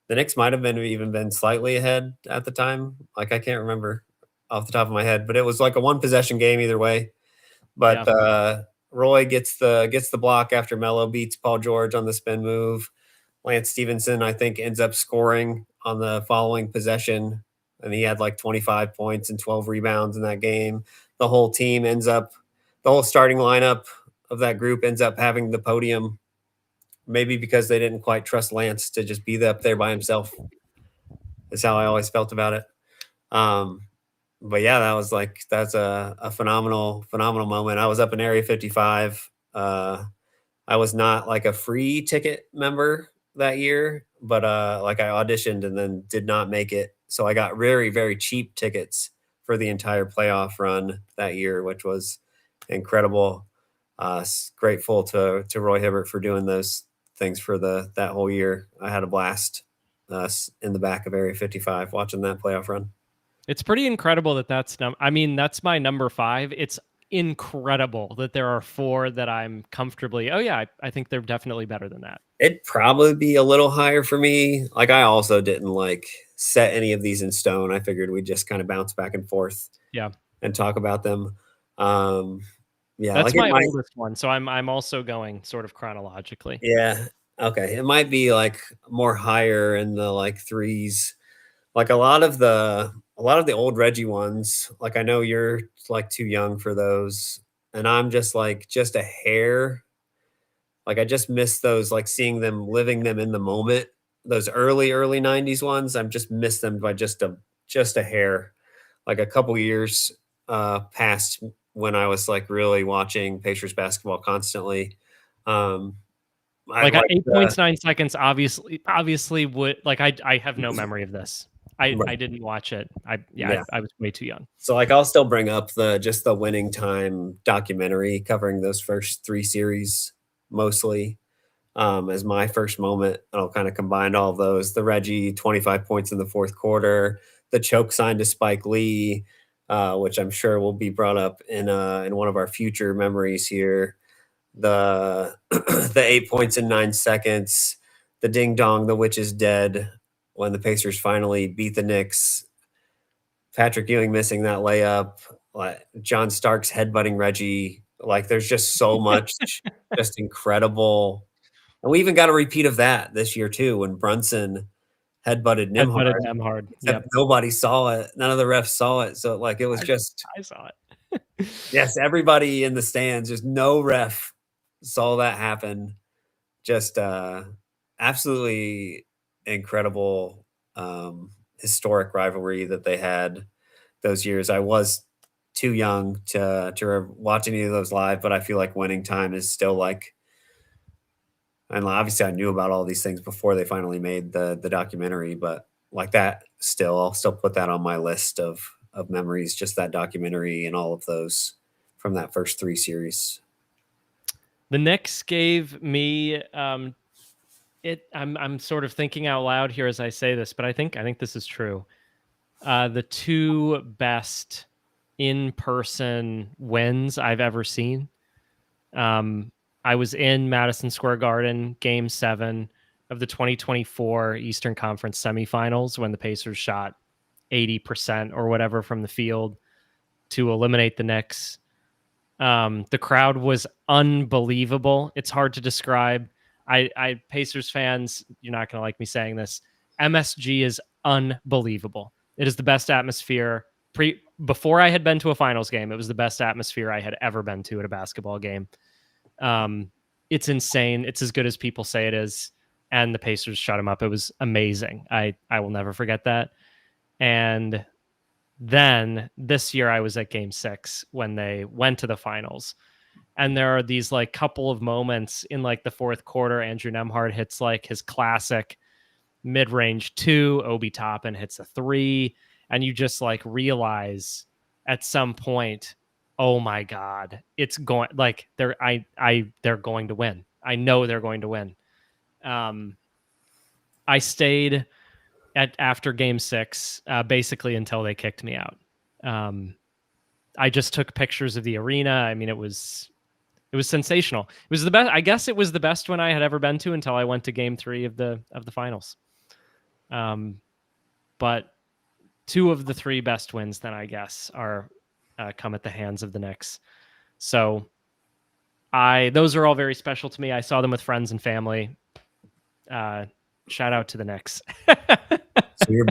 The Knicks might have been even been slightly ahead at the time. Like I can't remember off the top of my head, but it was like a one possession game either way. But Yeah. Roy gets the block after Melo beats Paul George on the spin move. Lance Stevenson, I think, ends up scoring on the following possession, and he had like 25 points and 12 rebounds in that game. The whole team ends up, the whole starting lineup of that group ends up having the podium, maybe because they didn't quite trust Lance to just be up there by himself. That's how I always felt about it. Um, but yeah, that's a phenomenal moment. I was up in Area 55. I was not like a free ticket member that year, but like I auditioned and then did not make it. So I got very cheap tickets for the entire playoff run that year, which was incredible. Grateful to Roy Hibbert for doing those things for that whole year. I had a blast in the back of Area 55 watching that playoff run. It's pretty incredible that I mean, that's my number 5. It's incredible that there are 4 that I'm comfortably, "Oh, yeah, I think they're definitely better than that." It'd probably be a little higher for me. Like I also didn't like set any of these in stone. I figured we'd just kind of bounce back and forth Yeah. and talk about them. Um, yeah, That's like it my might, oldest one, so I'm also going sort of chronologically. yeah, okay. It might be like more higher in the like threes. Like a lot of the old Reggie ones. Like I know you're like too young for those, and I'm just like just a hair. Like I just miss those, like seeing them, living them in the moment. Those early 90s ones, I'm just miss them by just a hair. Like a couple years past when I was like really watching Pacers basketball constantly. Um, I Like, at like the 8.9 seconds, obviously would like, I have no memory of this. I right, didn't watch it. yeah. I was way too young. So like I'll still bring up the winning time documentary covering those first 3 series mostly. as my first moment. I'll kind of combine all of those. The Reggie 25 points in the fourth quarter, the choke sign to Spike Lee, which I'm sure will be brought up in one of our future memories here. The the 8 points in 9 seconds, the ding dong, the witch is dead when the Pacers finally beat the Knicks. Patrick Ewing missing that layup, like John Starks headbutting Reggie. Like there's just so much just incredible. And we even got a repeat of that this year too when Brunson headbutted Headbutted Nimhard, them hard. except Yep. nobody saw it. None of the refs saw it. So like it was I, just I saw it. yes, everybody in the stands, just no ref saw that happen. Just absolutely incredible historic rivalry that they had those years. I was too young to watch any of those live, but I feel like winning time is still like, and obviously I knew about all these things before they finally made the documentary, but like that still, I'll still put that on my list of memories, just that documentary and all of those from that first 3 series. The Knicks gave me it. I'm sort of thinking out loud here as I say this, but I think this is true. The two best in-person wins I've ever seen. Um, I was in Madison Square Garden, Game 7 of the 2024 Eastern Conference semifinals when the Pacers shot 80% or whatever from the field to eliminate the Knicks. The crowd was unbelievable. It's hard to describe. I Pacers fans, you're not going to like me saying this. MSG is unbelievable. It is the best atmosphere. Before I had been to a finals game, it was the best atmosphere I had ever been to at a basketball game. It's insane. It's as good as people say it is. And the Pacers shut him up. It was amazing. I will never forget that. And then this year I was at Game 6 when they went to the finals. And there are these like couple of moments in like the fourth quarter. Andrew Nemhard hits like his classic mid-range 2, Obi Toppin hits a 3, and you just like realize at some point, oh my god, it's going like they're going to win. I know they're going to win. I stayed at after Game 6 basically until they kicked me out. I just took pictures of the arena. I mean, it was sensational. It was the best. I guess it was the best one I had ever been to until I went to Game 3 of the finals. But two of the three best wins, then I guess, are come at the hands of the Knicks. So those are all very special to me. I saw them with friends and family. Shout out to the Knicks. So you're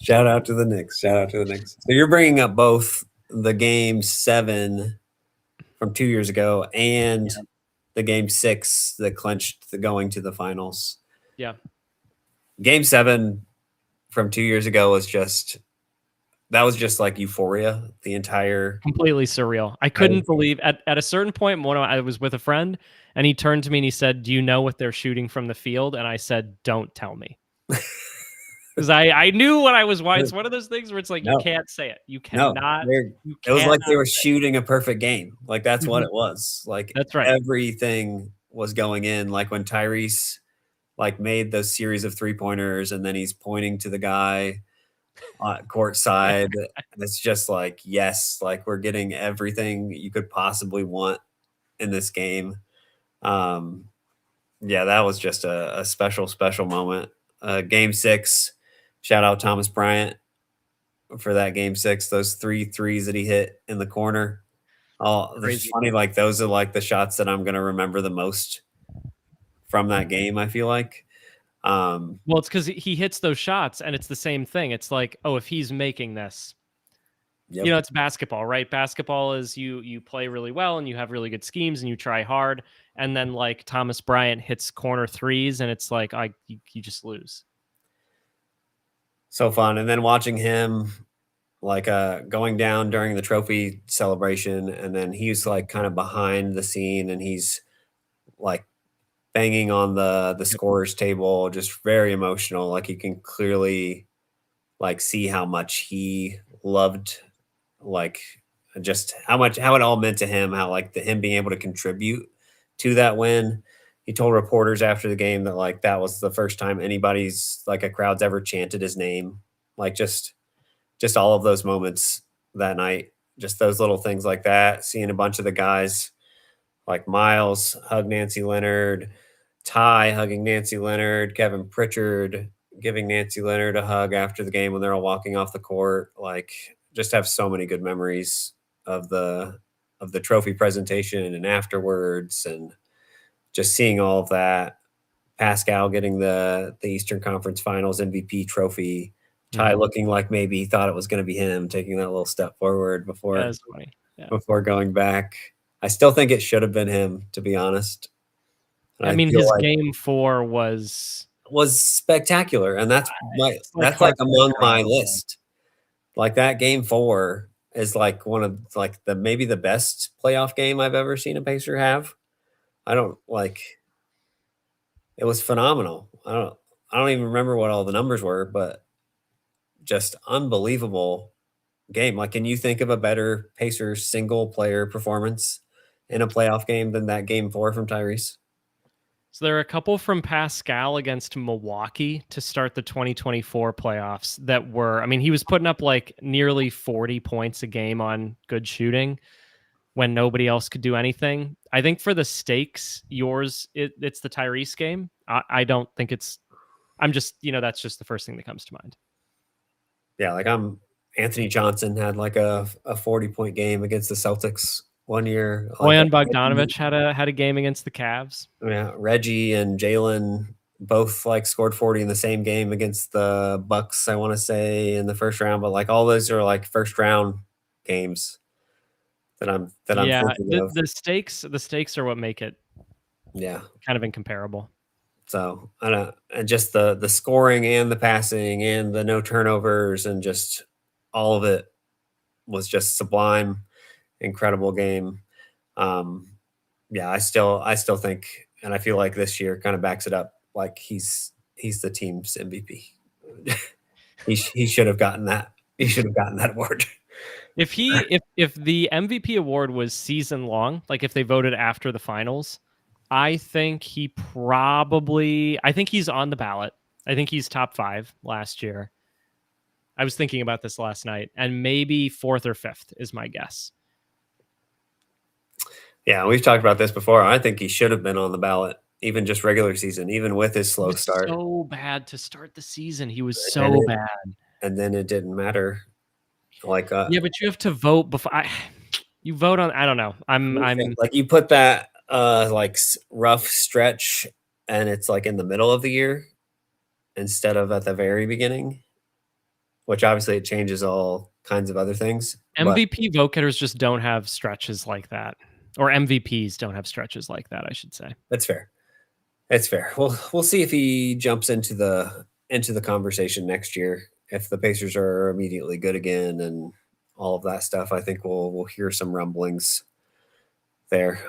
shout out to the Knicks. Shout out to the Knicks. So you're bringing up both the Game 7 from 2 years ago and the Game 6 that clinched the going to the finals. Yeah. Game 7 from 2 years ago was just like euphoria. The entire Completely surreal. I couldn't believe at a certain point, I was with a friend and he turned to me and he said, "Do you know what they're shooting from the field?" And I said, "Don't tell me." Because I knew what I was watching. It's one of those things where it's like, you can't say it. You cannot. It was like they were shooting a perfect game. Like that's what Mhm. it was. Like That's right. everything was going in. Like when Tyrese like made those series of 3-pointers and then he's pointing to the guy court side. And it's just like, yes, like we're getting everything you could possibly want in this game. Yeah, that was just a special, special moment. Game 6, shout out Thomas Bryant for that game 6. Those 3 threes that he hit in the corner. Oh, it's Crazy. funny. Like those are like the shots that I'm gonna remember the most from that game. I feel like. Well, it's because he hits those shots, and it's the same thing. It's like, oh, if he's making this, Yep. it's basketball, right? Basketball is you play really well and you have really good schemes and you try hard, and then like Thomas Bryant hits corner threes, and it's like you just lose. So fun. And then watching him like going down during the trophy celebration, and then he's like kind of behind the scene, and he's like banging on the Yep. scorer's table, just very emotional. Like you can clearly like see how much he loved, like just how it all meant to him, how like him being able to contribute to that win. He told reporters after the game that like that was the first time anybody's like a crowd's ever chanted his name. Like just all of those moments that night, just those little things like that, seeing a bunch of the guys like Miles hug Nancy Leonard, Ty hugging Nancy Leonard, Kevin Pritchard giving Nancy Leonard a hug after the game when they're all walking off the court. Like, just have so many good memories of the trophy presentation and afterwards, and just seeing all of that. Pascal getting the Eastern Conference Finals MVP trophy. Ty looking like maybe he thought it was going to be him, taking that little step forward Yeah, before that's funny. Yeah. before going back. I still think it should have been him, to be honest. And I I mean, feel his like game 4 was spectacular, and it's like that's like heartbreaker among on my its own. list. Like that game 4 is like one of like the maybe the best playoff game I've ever seen a Pacer have. I don't like it was phenomenal. I don't even remember what all the numbers were, but just unbelievable game. Like, can you think of a better Pacers single player performance in a playoff game than that game 4 from Tyrese? So there are a couple from Pascal against Milwaukee to start the 2024 playoffs that were, I mean, he was putting up like nearly 40 points a game on good shooting when nobody else could do anything. I think for the stakes, it's the Tyrese game. I don't think I'm just, that's just the first thing that comes to mind. Yeah, like Anthony Johnson had like a 40-point game against the Celtics one year. Like Bojan Bogdanovic had a game against the Cavs. yeah, Reggie and Jalen both like scored 40 in the same game against the Bucks, I want to say, in the first round. But like all those are like first round games that I'm Yeah, thinking of. the stakes are what make it Yeah. kind of incomparable. So I don't and just the scoring and the passing and the no turnovers and just all of it was just sublime, incredible game. Um, yeah, I still think, and I feel like this year kind of backs it up. Like he's the team's MVP. He should have gotten that. He should have gotten that award. If the MVP award was season long, like if they voted after the finals, I think I think he's on the ballot. I think he's top 5 last year. I was thinking about this last night, and maybe 4th or 5th is my guess. Yeah, we've talked about this before. I think he should have been on the ballot, even just regular season, even with his He slow was start. so bad to start the season. He was And so it, bad. and then it didn't matter. Like Yeah, but you have to vote before you vote on. I don't know. I'm like you put that like rough stretch, and it's like in the middle of the year instead of at the very beginning, which obviously it changes all kinds of other things. But MVP vote getters just don't have stretches like that, or MVPs don't have stretches like that. I should say. that's fair. It's fair. We'll see if he jumps into the conversation next year. If the Pacers are immediately good again and all of that stuff, I think we'll hear some rumblings there.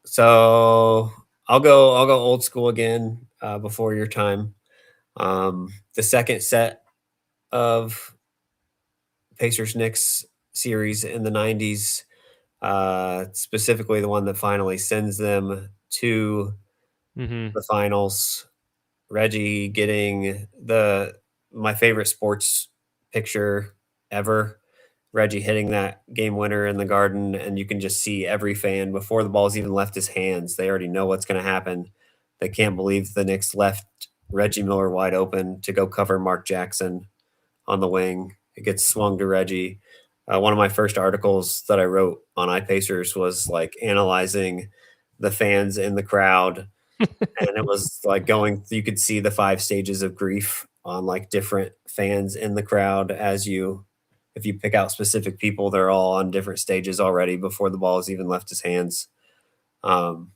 So I'll go old school again before your time. The second set of Pacers Knicks series in the '90s, specifically the one that finally sends them to Mm-hmm. the finals. Reggie getting my favorite sports picture ever. Reggie hitting that game winner in the Garden, and you can just see every fan before the ball's even left his hands. They already know what's going to happen. They can't believe the Knicks left Reggie Miller wide open to go cover Mark Jackson on the wing. It gets swung to Reggie. One of my first articles that I wrote on iPacers was like analyzing the fans in the crowd, and it was like you could see the 5 stages of grief on like different fans in the crowd. If you pick out specific people, they're all on different stages already before the ball has even left his hands. um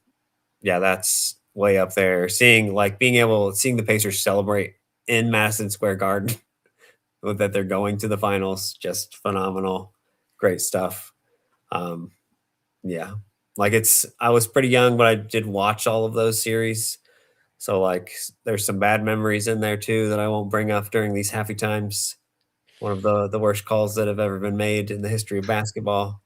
yeah, that's way up there. Seeing the Pacers celebrate in Madison Square Garden that they're going to the finals, just phenomenal. Great stuff. um yeah, like I was pretty young, but I did watch all of those series. So like there's some bad memories in there too that I won't bring up during these happy times. One of the worst calls that have ever been made in the history of basketball.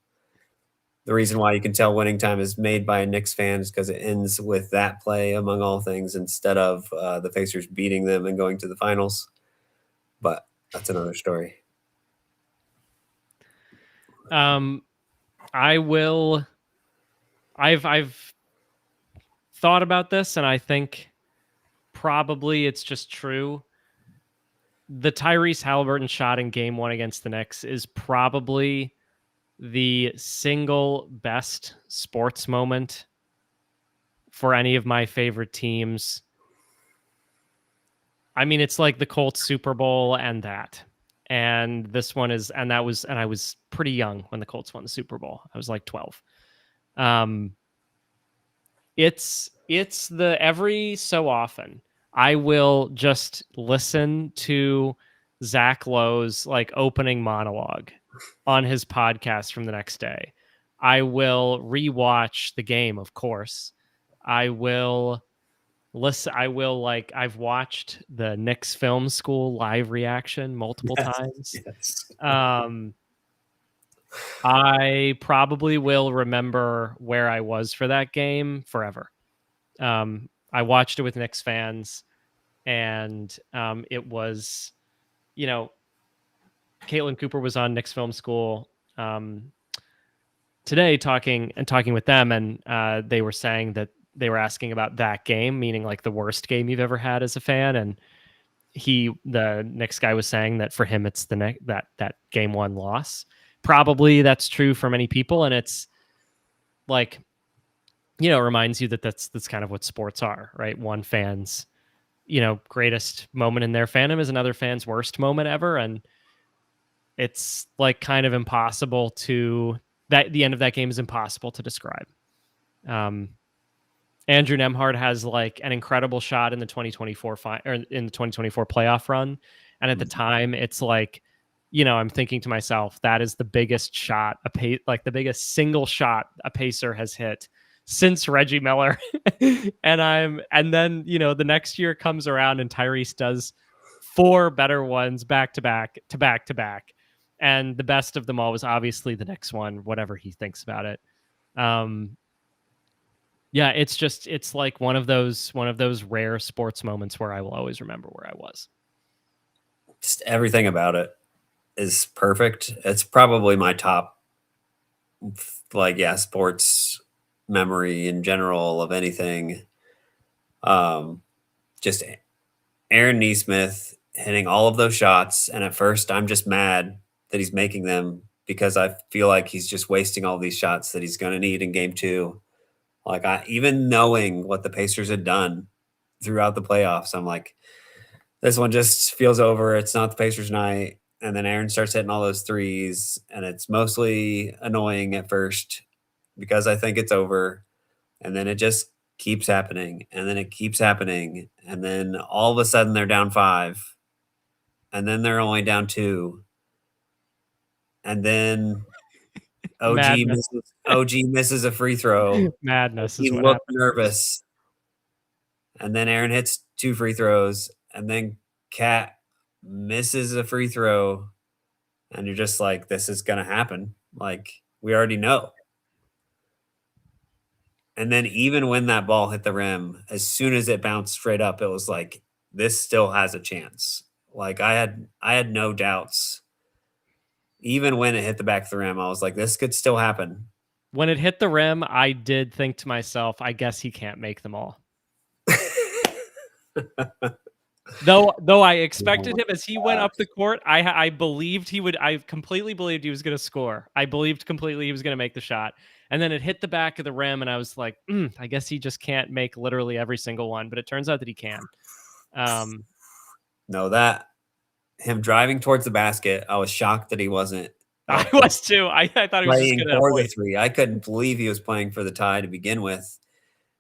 the reason why you can tell winning time is made by a Knicks fan is because it ends with that play among all things instead of the Pacers beating them and going to the finals. But that's another story. I will. I've thought about this, and I think probably it's just true. The Tyrese Halliburton shot in Game 1 against the Knicks is probably the single best sports moment for any of my favorite teams. I mean, it's like the Colts Super Bowl and that. And this one is, and I was pretty young when the Colts won the Super Bowl. I was like 12. It's the every so often I will just listen to Zach Lowe's like opening monologue on his podcast from the next day. I will rewatch the game, of course. I will listen. I will like I've watched the Knicks Film School live reaction multiple Yes, times. yes. I probably will remember where I was for that game forever. I watched it with Knicks fans, and it was, you know, Caitlin Cooper was on Knicks Film School today talking with them, and they were saying that they were asking about that game, meaning like the worst game you've ever had as a fan, and the Knicks guy was saying that for him it's that Game 1 loss. Probably that's true for many people, and it's like, you know, it reminds you that that's kind of what sports are, right? One fan's, you know, greatest moment in their fandom is another fan's worst moment ever, and it's like kind of impossible to that the end of that game is impossible to describe. Um, Andrew Nemhard has like an incredible shot in the 2024 or in the 2024 playoff run, and at the time, it's like, you know, I'm thinking to myself, that is the biggest shot like the biggest single shot a Pacer has hit since Reggie Miller. And then, you know, the next year comes around and Tyrese does 4 better ones back to back to back to back. And the best of them all was obviously the next one, whatever he thinks about it. Yeah, it's like one of those rare sports moments where I will always remember where I was. Just everything about it is perfect. It's probably my top, like, yeah, sports memory in general of anything. Just Aaron Nesmith hitting all of those shots, and at first I'm just mad that he's making them because I feel like he's just wasting all these shots that he's going to need in game 2. Like, even knowing what the Pacers had done throughout the playoffs, I'm like, this one just feels over. It's not the Pacers' night. And then Aaron starts hitting all those threes, and it's mostly annoying at first because I think it's over. And then it just keeps happening, and then it keeps happening. And then all of a sudden they're down 5, and then they're only down 2. And then Madness. OG misses a free throw. Madness is He what looked happened. nervous. And then Aaron hits 2 free throws, and then Cat misses a free throw, and you're just like, this is gonna happen. Like, we already know. And then even when that ball hit the rim, as soon as it bounced straight up, it was like, this still has a chance. Like, I had no doubts. Even when it hit the back of the rim, I was like, this could still happen. When it hit the rim, I did think to myself, I guess he can't make them all. Though I expected him as he went up the court, I believed he would. I completely believed he was going to score. I believed completely he was going to make the shot, and then it hit the back of the rim, and I was like, I guess he just can't make literally every single one. But it turns out that he can. No, that him driving towards the basket, I was shocked that he wasn't. I was too. I thought he was just Playing going to for the 3. I couldn't believe he was playing for the tie to begin with,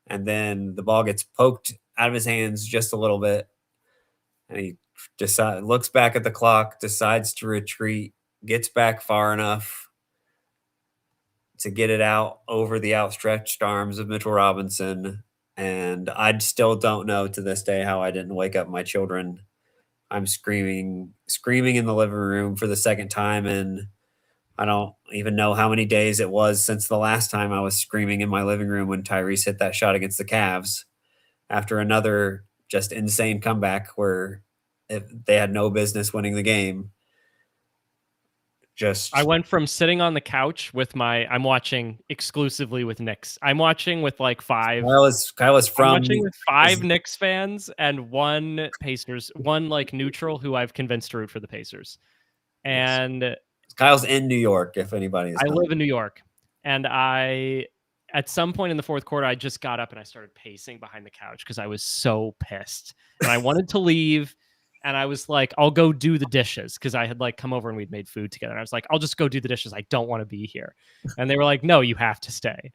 and then the ball gets poked out of his hands just a little bit, and he looks back at the clock, decides to retreat, gets back far enough to get it out over the outstretched arms of Mitchell Robinson. And I still don't know to this day how I didn't wake up my children. I'm screaming in the living room for the second time in I don't even know how many days it was since the last time I was screaming in my living room when Tyrese hit that shot against the Cavs after another just insane comeback where they had no business winning the game. I Just went from sitting on the couch with I'm watching exclusively with Knicks. I'm watching with like Kyle was I'm from watching with five is Knicks fans and one Pacers, one like neutral who I've convinced to root for the Pacers. yes. And Kyle's in New York if anybody is I coming. live in New York. And at some point in the fourth quarter, I just got up and I started pacing behind the couch because I was so pissed. And I wanted to leave. And I was like, I'll go do the dishes because I had like come over and we'd made food together. And I was like, I'll just go do the dishes. I don't want to be here. And they were like, no, you have to stay.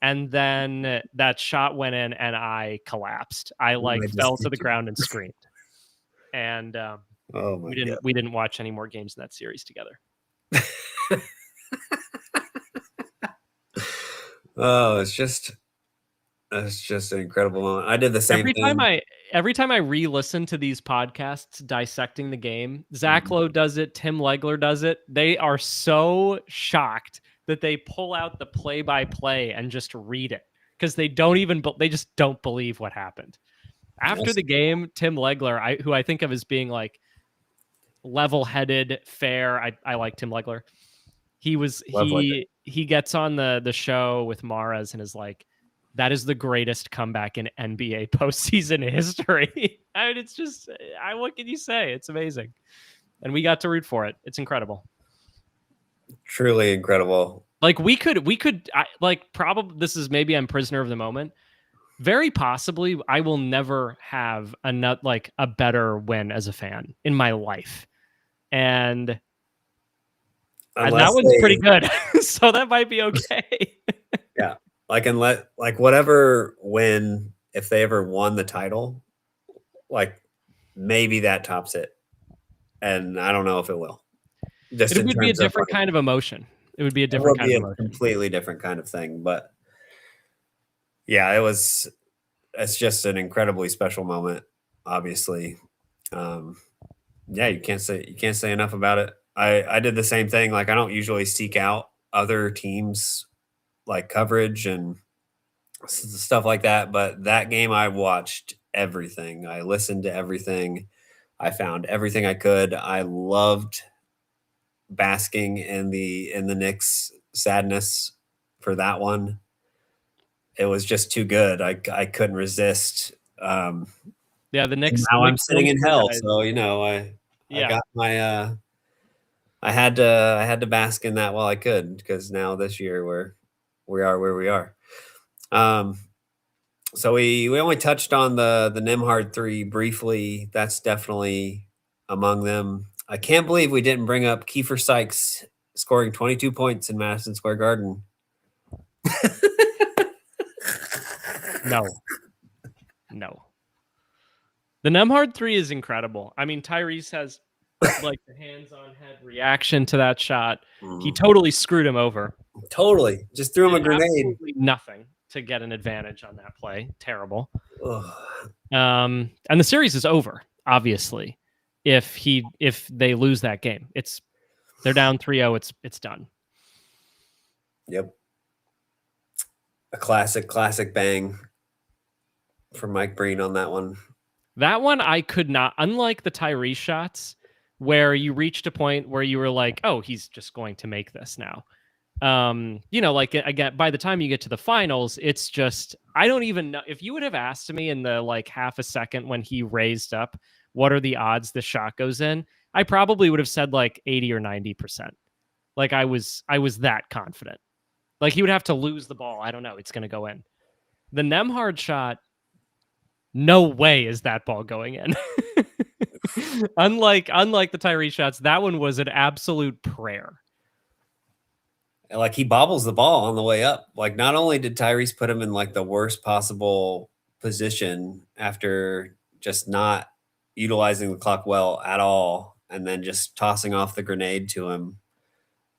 And then that shot went in and I collapsed. I like I just fell to the ground and screamed. And oh my god. we didn't watch any more games in that series together. Oh, it's just an incredible moment. I did the same thing. Every time I re-listen to these podcasts dissecting the game, Zach Mhm. Lowe does it, Tim Legler does it. They are so shocked that they pull out the play-by-play and just read it because they just don't believe what happened. After Yes, the game, Tim Legler, who I think of as being like level-headed, fair. I like Tim Legler. love like He gets on the show with Maras and is like, that is the greatest comeback in NBA postseason history. I mean, it's just, what can you say? It's amazing, and we got to root for it. It's incredible. truly incredible. Like probably this is maybe I'm prisoner of the moment. Very possibly, I will never have a better win as a fan in my life, and that Unless one's pretty they good. So that might be okay. yeah, like whatever win if they ever won the title, like maybe that tops it. And I don't know if it will. Just It in would be a terms of different like kind of emotion. It would be a it different would kind be of a emotion. completely different kind of thing. But yeah, it's just an incredibly special moment, obviously. Um, yeah, you can't say enough about it. I did the same thing. Like I don't usually seek out other teams like coverage and stuff like that, but that game I watched everything. I listened to everything. I found everything I could. I loved basking in the Knicks sadness for that one. It was just too good. I couldn't resist. Yeah, the And Knicks now I'm Knicks sitting in youngster hell, guys. so I Yeah. got my I had to bask in that while I could because now this year we are where we are. Um, so we only touched on the Nemhard three briefly. That's definitely among them. I can't believe we didn't bring up Kiefer Sykes scoring 22 points in Madison Square Garden. No. No. The Nemhard 3 is incredible. I mean, Tyrese has like the hands-on head reaction to that shot. He Mhm. totally screwed him over. Totally. Just threw him Did a grenade. absolutely nothing to get an advantage on that play. Terrible. Ugh. And the series is over, obviously. If they lose that game. They're down 3-0, it's done. Yep. A classic bang from Mike Breen on that one. That one I could not, unlike the Tyrese shots, where you reached a point where you were like, oh, he's just going to make this now. Like again, by the time you get to the finals, it's just, I don't even know. If you would have asked me in the like half a second when he raised up, what are the odds the shot goes in? I probably would have said like 80 or 90%. Like I was that confident. Like he would have to lose the ball. I don't know. It's going to go in. The Nemhard shot, no way is that ball going in. unlike the Tyrese shots, that one was an absolute prayer. And like he bobbles the ball on the way up. Like not only did Tyrese put him in like the worst possible position after just not utilizing the clock well at all, and then just tossing off the grenade to him.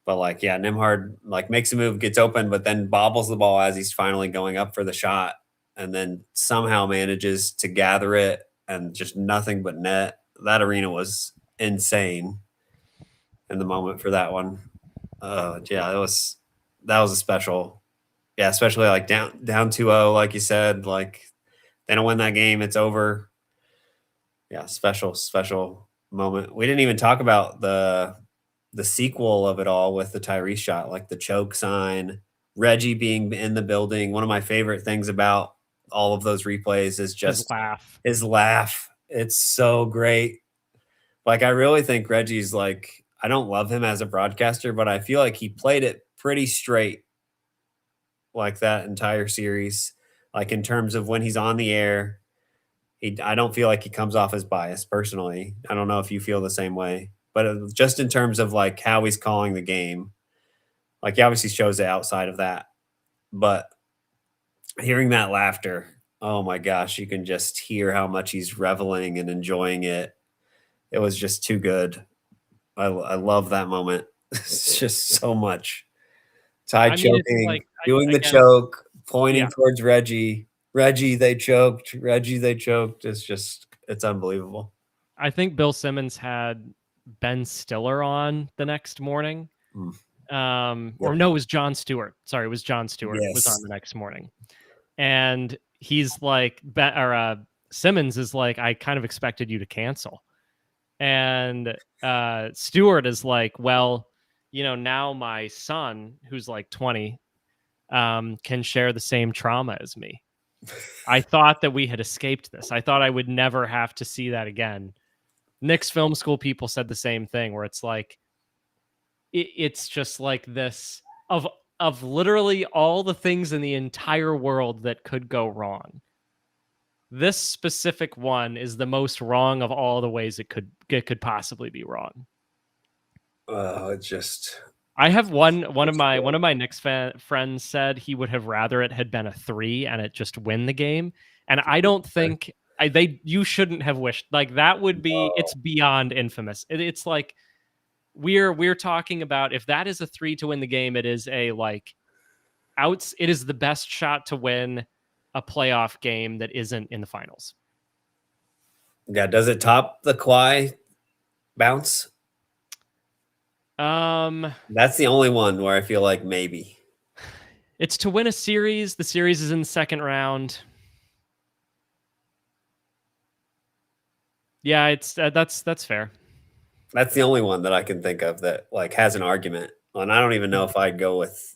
But like, yeah, Nimhard like makes a move, gets open, but then bobbles the ball as he's finally going up for the shot, and then somehow manages to gather it and just nothing but net. That arena was insane in the moment for that one. Yeah, that was a special. Yeah, especially like down 2-0, like you said, like they don't win that game, it's over. Yeah, special moment. We didn't even talk about the sequel of it all with the Tyrese shot, like the choke sign, Reggie being in the building. One of my favorite things about all of those replays is His just laugh. his laugh. It's so great. Like I really think Reggie's like I don't love him as a broadcaster, but I feel like he played it pretty straight like that entire series. Like in terms of when he's on the air, I don't feel like he comes off as biased personally. I don't know if you feel the same way, but just in terms of like how he's calling the game, like he obviously shows it outside of that, but hearing that laughter, oh my gosh, you can just hear how much he's reveling and enjoying it. It was just too good. I love that moment. It's just so much. Ty I mean, it's choking, like doing the again, choke, yeah. pointing towards Reggie. Reggie, they choked. Reggie, they choked. It's unbelievable. I think Bill Simmons had Ben Stiller on the next morning. Mm. Or Yep. no, it was John Stewart. Sorry, it was John Stewart was on Yes. the next morning. And he's like, Simmons is like, I kind of expected you to cancel. And Stewart is like, well, now my son, who's like 20, can share the same trauma as me. I thought that we had escaped this. I thought I would never have to see that again. Knicks film school people said the same thing, where it's like, it's just like this of literally all the things in the entire world that could go wrong. This specific one is the most wrong of all the ways it could possibly be wrong. Oh, it's just I have one of it's my good. one of my Knicks friends said he would have rather it had been a 3 and it just win the game. And I don't think you shouldn't have wished like that would be No. it's beyond infamous. It's like we're talking about if that is a 3 to win the game, it is a like outs it is the best shot to win a playoff game that isn't in the finals. Yeah, does it top the Kawhi bounce? Um That's the only one where I feel like maybe. it's to win a series. The series is in the second round. Yeah, it's that's fair. That's the only one that I can think of that like has an argument. And I don't even know if I'd The go with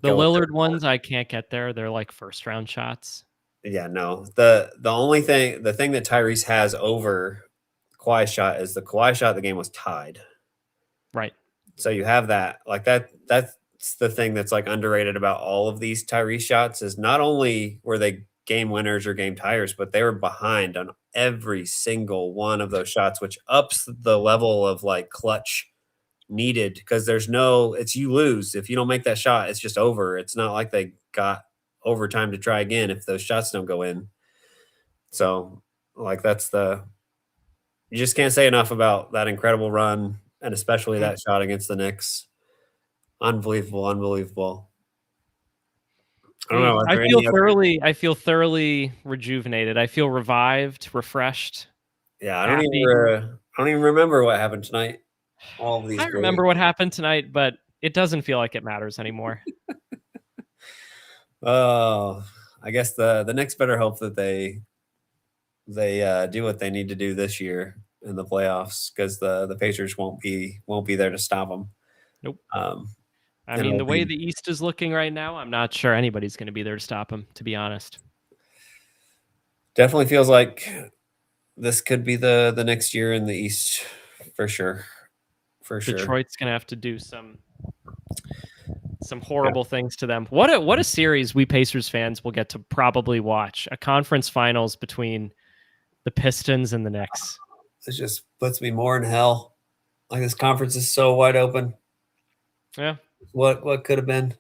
Lillard it. ones, I can't get there. They're like first round shots. Yeah, no. The thing that Tyrese has over Kawhi shot is the Kawhi shot the game was tied. Right. So you have that. Like that's the thing that's like underrated about all of these Tyrese shots is not only were they game winners or game tires, but they were behind on every single one of those shots, which ups the level of like clutch needed because there's no it's you lose. If you don't make that shot, it's just over. It's not like they got overtime to try again if those shots don't go in. So like that's the you just can't say enough about that incredible run and especially Mm. that shot against the Knicks. Unbelievable, unbelievable. I don't know. Are there any other? I feel thoroughly rejuvenated. I feel revived, refreshed, Yeah, happy. I don't even remember what happened tonight. All of I these great. remember what happened tonight, but it doesn't feel like it matters anymore. Oh, I guess the Knicks better hope that they do what they need to do this year in the playoffs because the Pacers won't be there to stop them. Nope. Um, I and mean, it'll the way be the East is looking right now, I'm not sure anybody's going to be there to stop him, to be honest. definitely feels like this could be the next year in the East for sure, for sure. Detroit's going to have to do some Yeah, horrible things to them. What a series we Pacers fans will get to probably watch. A conference finals between the Pistons and the Knicks. it just puts me more in hell. Like this conference is so wide open. Yeah. What could have been?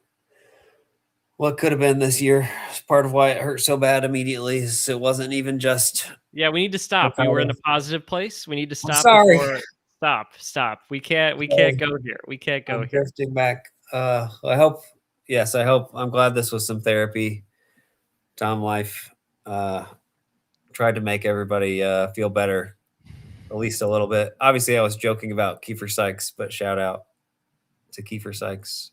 What could have been this year? It's part of why it hurt so bad immediately. Is it wasn't even just Yeah, we need to stop. We were in a positive place. We need to I'm stop sorry. before stop. We can't Sorry. go here. We can't go I'm here. drifting back. I hope. Yes, I hope. I'm glad this was some therapy. Tom Life uh, tried to make everybody feel better, at least a little bit. Obviously, I was joking about Kiefer Sykes, but shout out to Kiefer Sykes.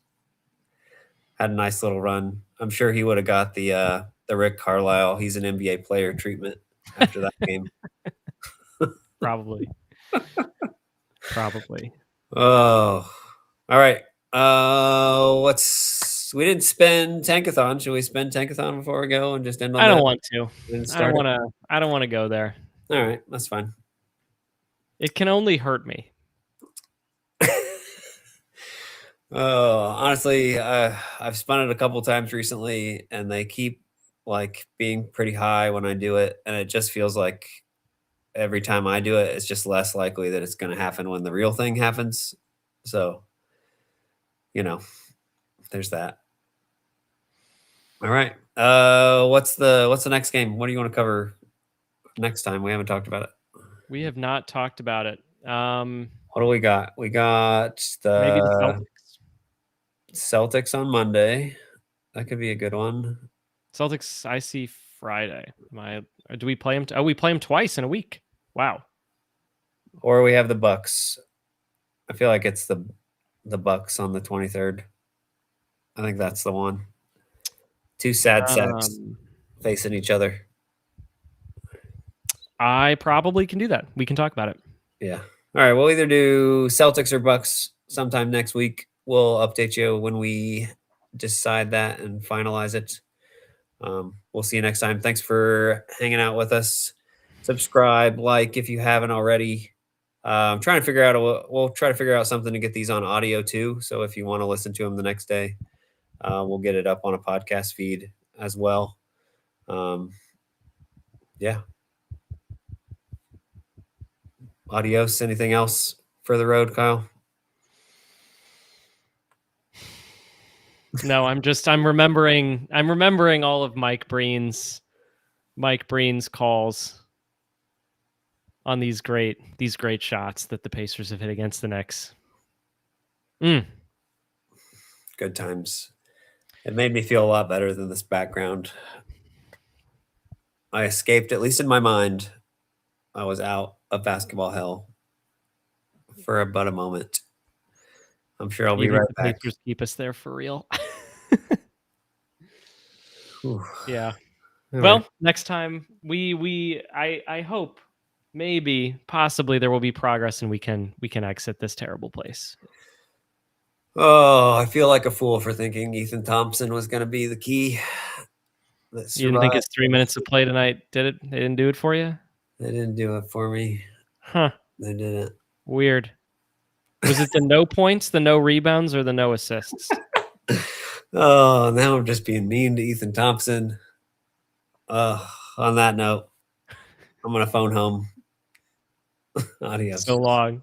Had a nice little run. I'm sure he would have got the Rick Carlisle, he's an NBA player treatment after that game. Probably. Probably. Oh, all right. We didn't spend Tankathon. Should we spend Tankathon before we go and just end on I that? don't want to. And I don't start want to. I don't want to go there. All right, that's fine. It can only hurt me. Honestly, I've spun it a couple times recently, and they keep like being pretty high when I do it, and it just feels like every time I do it, it's just less likely that it's going to happen when the real thing happens. So, there's that. All right. What's the next game? What do you want to cover next time? We haven't talked about it. We have not talked about it. What do we got? We got Maybe the the Celtics. Celtics on Monday. That could be a good one. Celtics, I see Friday. Do we play them? We play them twice in a week. Wow. Or we have the Bucks. I feel like it's the Bucks on the 23rd. I think that's the one. Two sad sacks facing each other. I probably can do that. We can talk about it. Yeah. All right. We'll either do Celtics or Bucks sometime next week. We'll update you when we decide that and finalize it. We'll see you next time. Thanks for hanging out with us. Subscribe, like if you haven't already. I'm trying to figure out. We'll try to figure out something to get these on audio too. So if you want to listen to them the next day, we'll get it up on a podcast feed as well. Yeah. Adios. Anything else for the road, Kyle? No, I'm remembering all of Mike Breen's calls on these great shots that the Pacers have hit against the Knicks. Good times. It made me feel a lot better than this background. I escaped, at least in my mind. I was out of basketball hell for about a moment. I'm sure I'll be right back. Pacers keep us there for real. Yeah. Well, next time I hope maybe possibly there will be progress and we can exit this terrible place. Oh, I feel like a fool for thinking Ethan Thompson was going to be the key. You didn't think his 3 minutes of play tonight did it? They didn't do it for you? They didn't do it for me. Huh. They didn't. Weird. Was it the no points, the no rebounds, or the no assists? Oh, now I'm just being mean to Ethan Thompson. On that note, I'm going to phone home. Adios. So long.